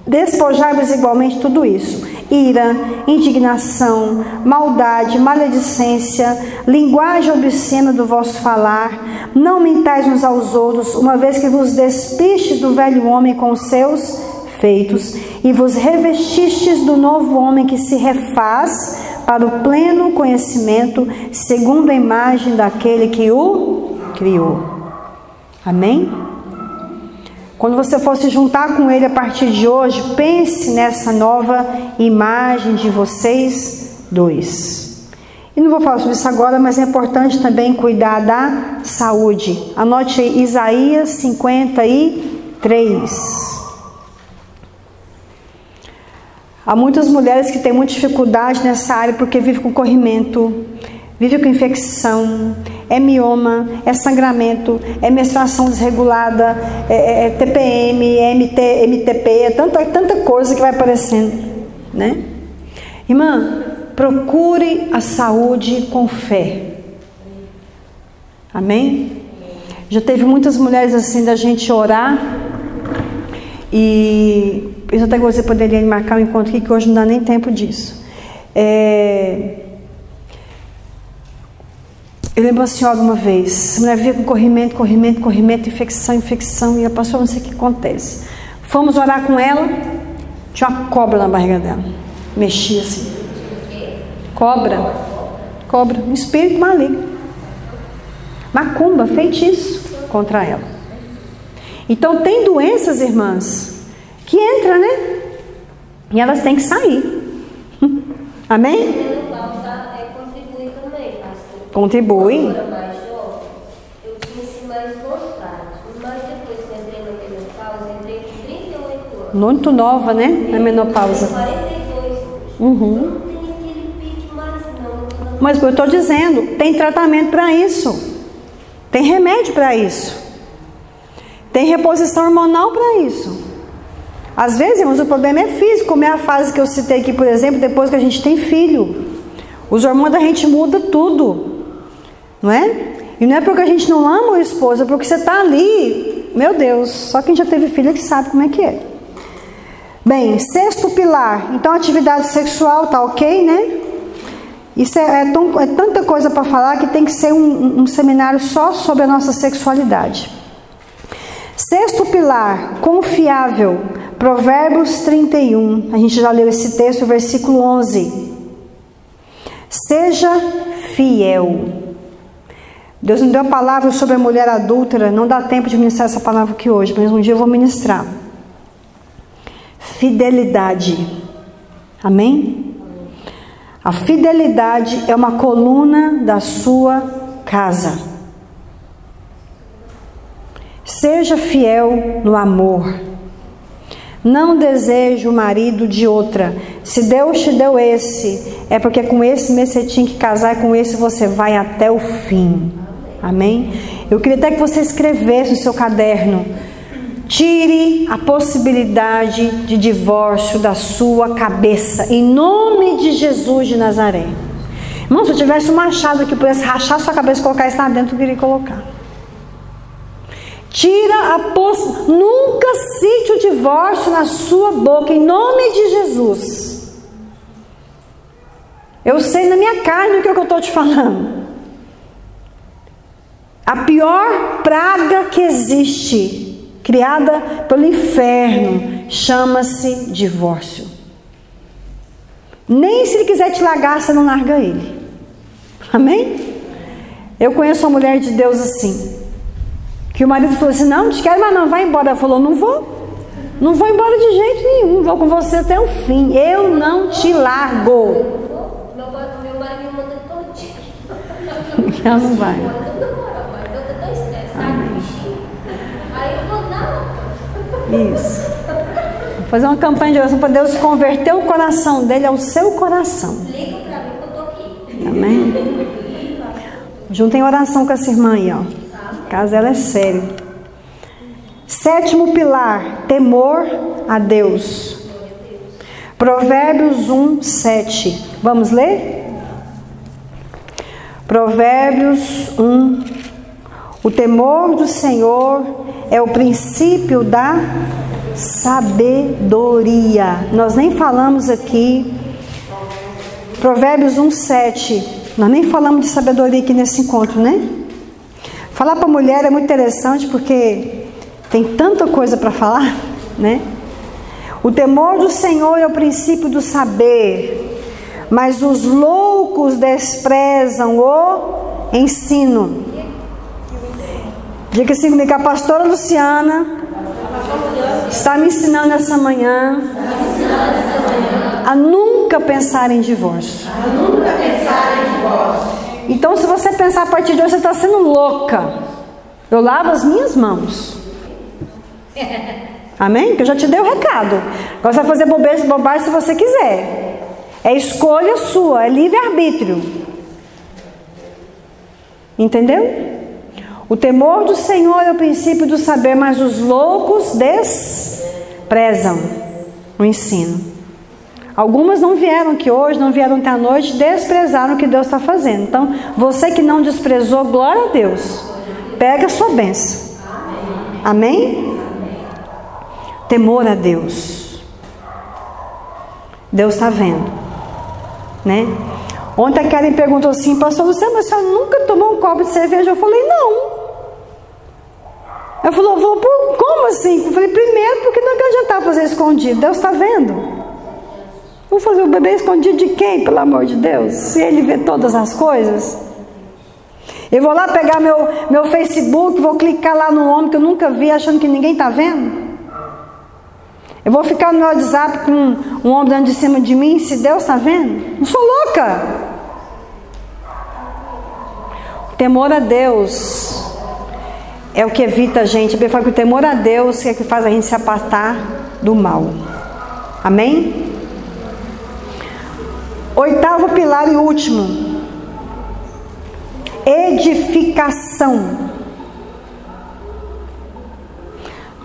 Speaker 1: Despojai-vos igualmente tudo isso: ira, indignação, maldade, maledicência, linguagem obscena do vosso falar. Não mentais uns aos outros, uma vez que vos despistes do velho homem com os seus feitos, e vos revestistes do novo homem que se refaz para o pleno conhecimento, segundo a imagem daquele que o criou. Amém? Quando você for se juntar com ele a partir de hoje, pense nessa nova imagem de vocês dois. E não vou falar sobre isso agora, mas é importante também cuidar da saúde. Anote aí, Isaías 53. Há muitas mulheres que têm muita dificuldade nessa área porque vivem com corrimento, vivem com infecção, é mioma, é sangramento, é menstruação desregulada, é TPM, é MTP, é tanta coisa que vai aparecendo, né? Irmã, procure a saúde com fé. Amém? Já teve muitas mulheres assim da gente orar e eu até você poderia marcar um encontro aqui que hoje não dá nem tempo disso. Eu lembro a senhora uma vez, a mulher vinha com corrimento, infecção, e a pastora, não sei o que acontece. Fomos orar com ela, tinha uma cobra na barriga dela, mexia assim. Cobra, um espírito maligno, macumba, feitiço contra ela. Então tem doenças, irmãs, que entram, né? E elas têm que sair. Amém? Contribui.
Speaker 3: Eu tinha mais vontade, mas depois que entrei na menopausa, entrei com 38 anos.
Speaker 1: Muito nova, né? Na menopausa.
Speaker 3: 42.
Speaker 1: Uhum.
Speaker 3: Não tem aquele pique mais não.
Speaker 1: Mas eu estou dizendo, tem tratamento para isso. Tem remédio para isso. Tem reposição hormonal para isso. Às vezes, irmãos, o problema é físico, como é a fase que eu citei aqui, por exemplo, depois que a gente tem filho. Os hormônios da gente mudam tudo. Não é? E não é porque a gente não ama o esposo, é porque você está ali, meu Deus, só quem já teve filho que sabe como é que é. Bem, sexto pilar, então atividade sexual tá ok, né? Isso é tanta coisa para falar que tem que ser um seminário só sobre a nossa sexualidade. Sexto pilar, confiável, Provérbios 31, a gente já leu esse texto, versículo 11. Seja fiel. Deus me deu a palavra sobre a mulher adúltera, não dá tempo de ministrar essa palavra aqui hoje, mas um dia eu vou ministrar. Fidelidade. Amém? A fidelidade é uma coluna da sua casa. Seja fiel no amor. Não deseje o marido de outra. Se Deus te deu esse, é porque com esse mesmo você tinha que casar, e com esse você vai até o fim. Amém? Eu queria até que você escrevesse no seu caderno: tire a possibilidade de divórcio da sua cabeça, em nome de Jesus de Nazaré. Irmão, se eu tivesse um machado que pudesse rachar sua cabeça e colocar isso lá dentro, eu queria colocar. Tira a possibilidade. Nunca cite o divórcio na sua boca, em nome de Jesus. Eu sei na minha carne o que eu estou te falando. A pior praga que existe, criada pelo inferno, chama-se divórcio. Nem se ele quiser te largar, você não larga ele. Amém? Eu conheço uma mulher de Deus assim, que o marido falou assim: não, não te quero mais não, vai embora. Ela falou: não vou embora de jeito nenhum, vou com você até o fim, eu não te largo.
Speaker 3: Meu marido me manda todo dia.
Speaker 1: Ela não vai.
Speaker 3: Aí eu vou dar.
Speaker 1: Isso. Vou fazer uma campanha de oração para Deus converter o coração dele ao seu coração.
Speaker 3: Liga pra mim que eu tô aqui.
Speaker 1: Amém? Juntem oração com essa irmã aí, ó. Caso ela é séria. Sétimo pilar, temor a Deus. Provérbios 1:7. Vamos ler? Provérbios 1. O temor do Senhor é o princípio da sabedoria. Nós nem falamos aqui. Provérbios 1:7. Nós nem falamos de sabedoria aqui nesse encontro, né? Falar para a mulher é muito interessante porque tem tanta coisa para falar, né? O temor do Senhor é o princípio do saber, mas os loucos desprezam o ensino. Diga assim comigo, a pastora Luciana está me ensinando essa manhã a nunca pensar em divórcio. Então, se você pensar a partir de hoje, você está sendo louca. Eu lavo as minhas mãos. Amém? Porque eu já te dei o recado. Agora você vai fazer bobagem se você quiser. É escolha sua, é livre-arbítrio. Entendeu? O temor do Senhor é o princípio do saber, mas os loucos desprezam o ensino. Algumas não vieram aqui hoje, não vieram até a noite, desprezaram o que Deus está fazendo. Então, você que não desprezou, glória a Deus. Pega a sua bênção. Amém? Temor a Deus. Deus está vendo, né? Ontem a Karen perguntou assim, pastor Luciano, mas a senhora nunca tomou um copo de cerveja? Eu falei, não. Ela falou, como assim? Eu falei, primeiro, porque não adiantava fazer escondido. Deus está vendo. Vou fazer o bebê escondido de quem, pelo amor de Deus? Se ele vê todas as coisas. Eu vou lá pegar meu Facebook, vou clicar lá no homem que eu nunca vi, achando que ninguém está vendo. Eu vou ficar no meu WhatsApp com um homem dando de cima de mim, se Deus está vendo? Não sou louca. O temor a Deus é o que evita a gente. A Bíblia fala que o temor a Deus é o que faz a gente se apartar do mal. Amém? Oitavo pilar e último. Edificação.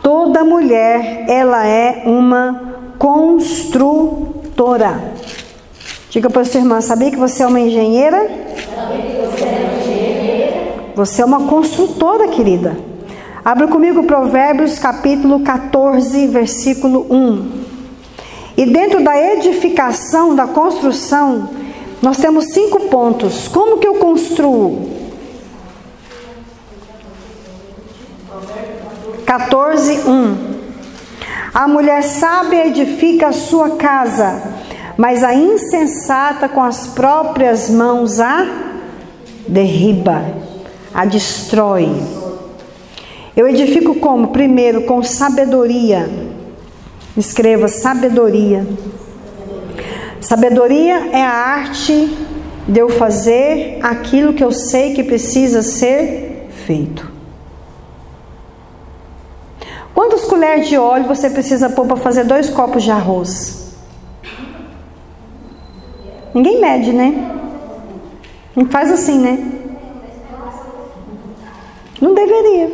Speaker 1: Toda mulher, ela é uma construtora. Diga para a sua irmã, sabia que você é uma engenheira? Você é uma construtora, querida. Abra comigo Provérbios capítulo 14, versículo 1. E dentro da edificação, da construção, nós temos 5 pontos. Como que eu construo? 14, 1. A mulher sábia edifica a sua casa, mas a insensata com as próprias mãos a derriba, a destrói. Eu edifico como? Primeiro, com sabedoria. Escreva sabedoria. Sabedoria é a arte de eu fazer aquilo que eu sei que precisa ser feito. Quantas colheres de óleo você precisa pôr para fazer 2 copos de arroz? Ninguém mede, né? Não faz assim, né? Não deveria.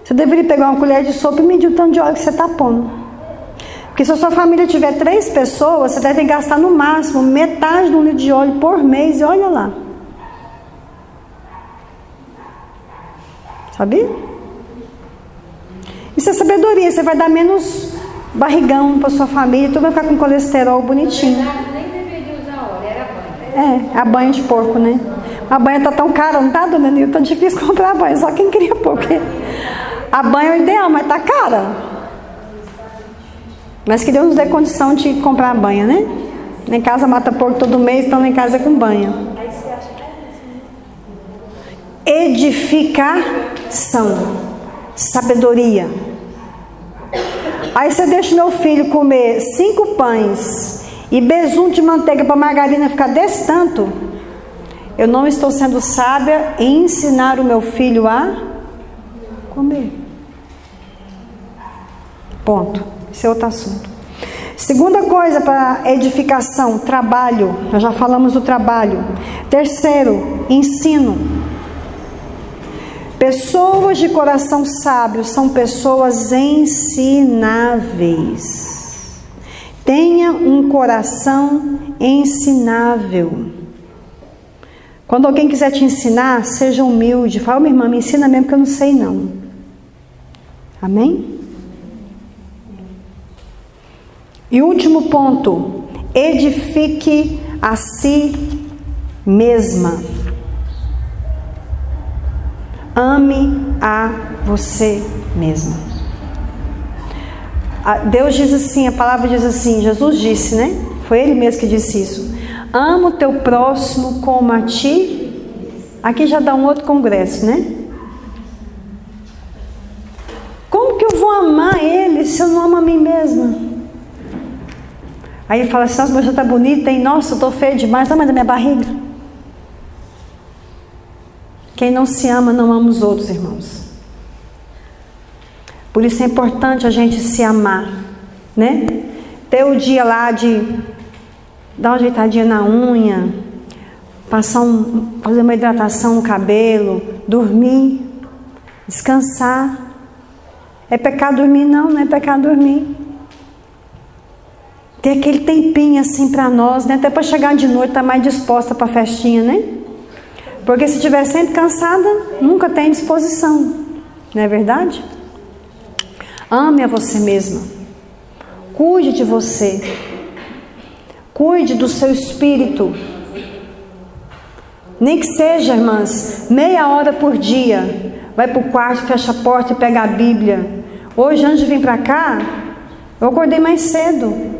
Speaker 1: Você deveria pegar uma colher de sopa e medir o tanto de óleo que você está pondo. Porque se a sua família tiver 3 pessoas, você deve gastar no máximo metade de 1 litro de óleo por mês. E olha lá. Sabia? Isso é sabedoria. Você vai dar menos barrigão para sua família. Tu vai ficar com colesterol bonitinho.
Speaker 4: Nem deveria usar óleo, era banha.
Speaker 1: É, a banha de porco, né? A banha tá tão cara, não tá, dona Nil? Tá difícil comprar a banha. Só quem queria pôr, porque a banha é o ideal, mas tá cara. Mas que Deus nos dê condição de comprar a banha, né? Em casa mata porco todo mês, então em casa é com banha. Edificação. Sabedoria. Aí você deixa meu filho comer 5 pães e besunto de manteiga para margarina ficar desse tanto. Eu não estou sendo sábia em ensinar o meu filho a comer. Ponto. Esse é outro assunto. Segunda coisa para edificação, trabalho. Nós já falamos do trabalho. Terceiro, ensino. Pessoas de coração sábio são pessoas ensináveis. Tenha um coração ensinável. Quando alguém quiser te ensinar, seja humilde. Fala, minha irmã, me ensina mesmo que eu não sei não. Amém? E último ponto, edifique a si mesma. Ame a você mesma. Deus diz assim, a palavra diz assim, Jesus disse, né? Foi Ele mesmo que disse isso. Ama o teu próximo como a ti. Aqui já dá um outro congresso, né? Como que eu vou amar Ele se eu não amo a mim mesma? Aí ele fala assim, nossa, mas já tá bonita, hein? Nossa, eu tô feia demais, tamanho da minha barriga. Quem não se ama, não ama os outros, irmãos. Por isso é importante a gente se amar, né? Ter o dia lá de dar uma ajeitadinha na unha, fazer uma hidratação no cabelo, dormir, descansar. É pecado dormir? Não, não é pecado dormir. Ter aquele tempinho assim para nós, né? Até para chegar de noite, tá mais disposta para a festinha, né? Porque se estiver sempre cansada, nunca tem disposição. Não é verdade? Ame a você mesma. Cuide de você. Cuide do seu espírito. Nem que seja, irmãs, meia hora por dia. Vai para o quarto, fecha a porta e pega a Bíblia. Hoje, antes de vir para cá, eu acordei mais cedo.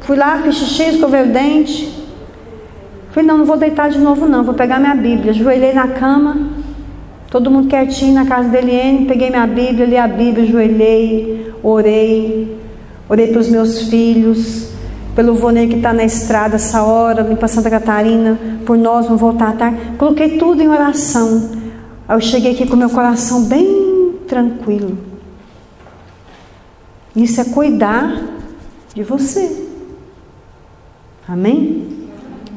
Speaker 1: Fui lá, fiz xixi, escovei o dente. Falei, não vou deitar de novo não, vou pegar minha Bíblia. Ajoelhei na cama, todo mundo quietinho na casa da Eliane. Peguei minha Bíblia, li a Bíblia, ajoelhei, orei. Orei pelos meus filhos, pelo Vonei que está na estrada essa hora, vim para Santa Catarina, por nós, vamos voltar à tarde. Coloquei tudo em oração. Aí eu cheguei aqui com meu coração bem tranquilo. Isso é cuidar de você. Amém?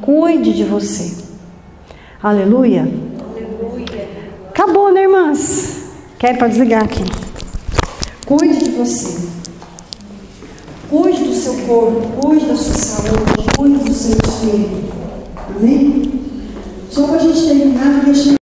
Speaker 1: Cuide de você. Aleluia.
Speaker 2: Aleluia.
Speaker 1: Acabou, né, irmãs? Quer para desligar aqui? Cuide de você. Cuide do seu corpo. Cuide da sua saúde. Cuide do seu espírito. Amém? Só para a gente terminar, deixa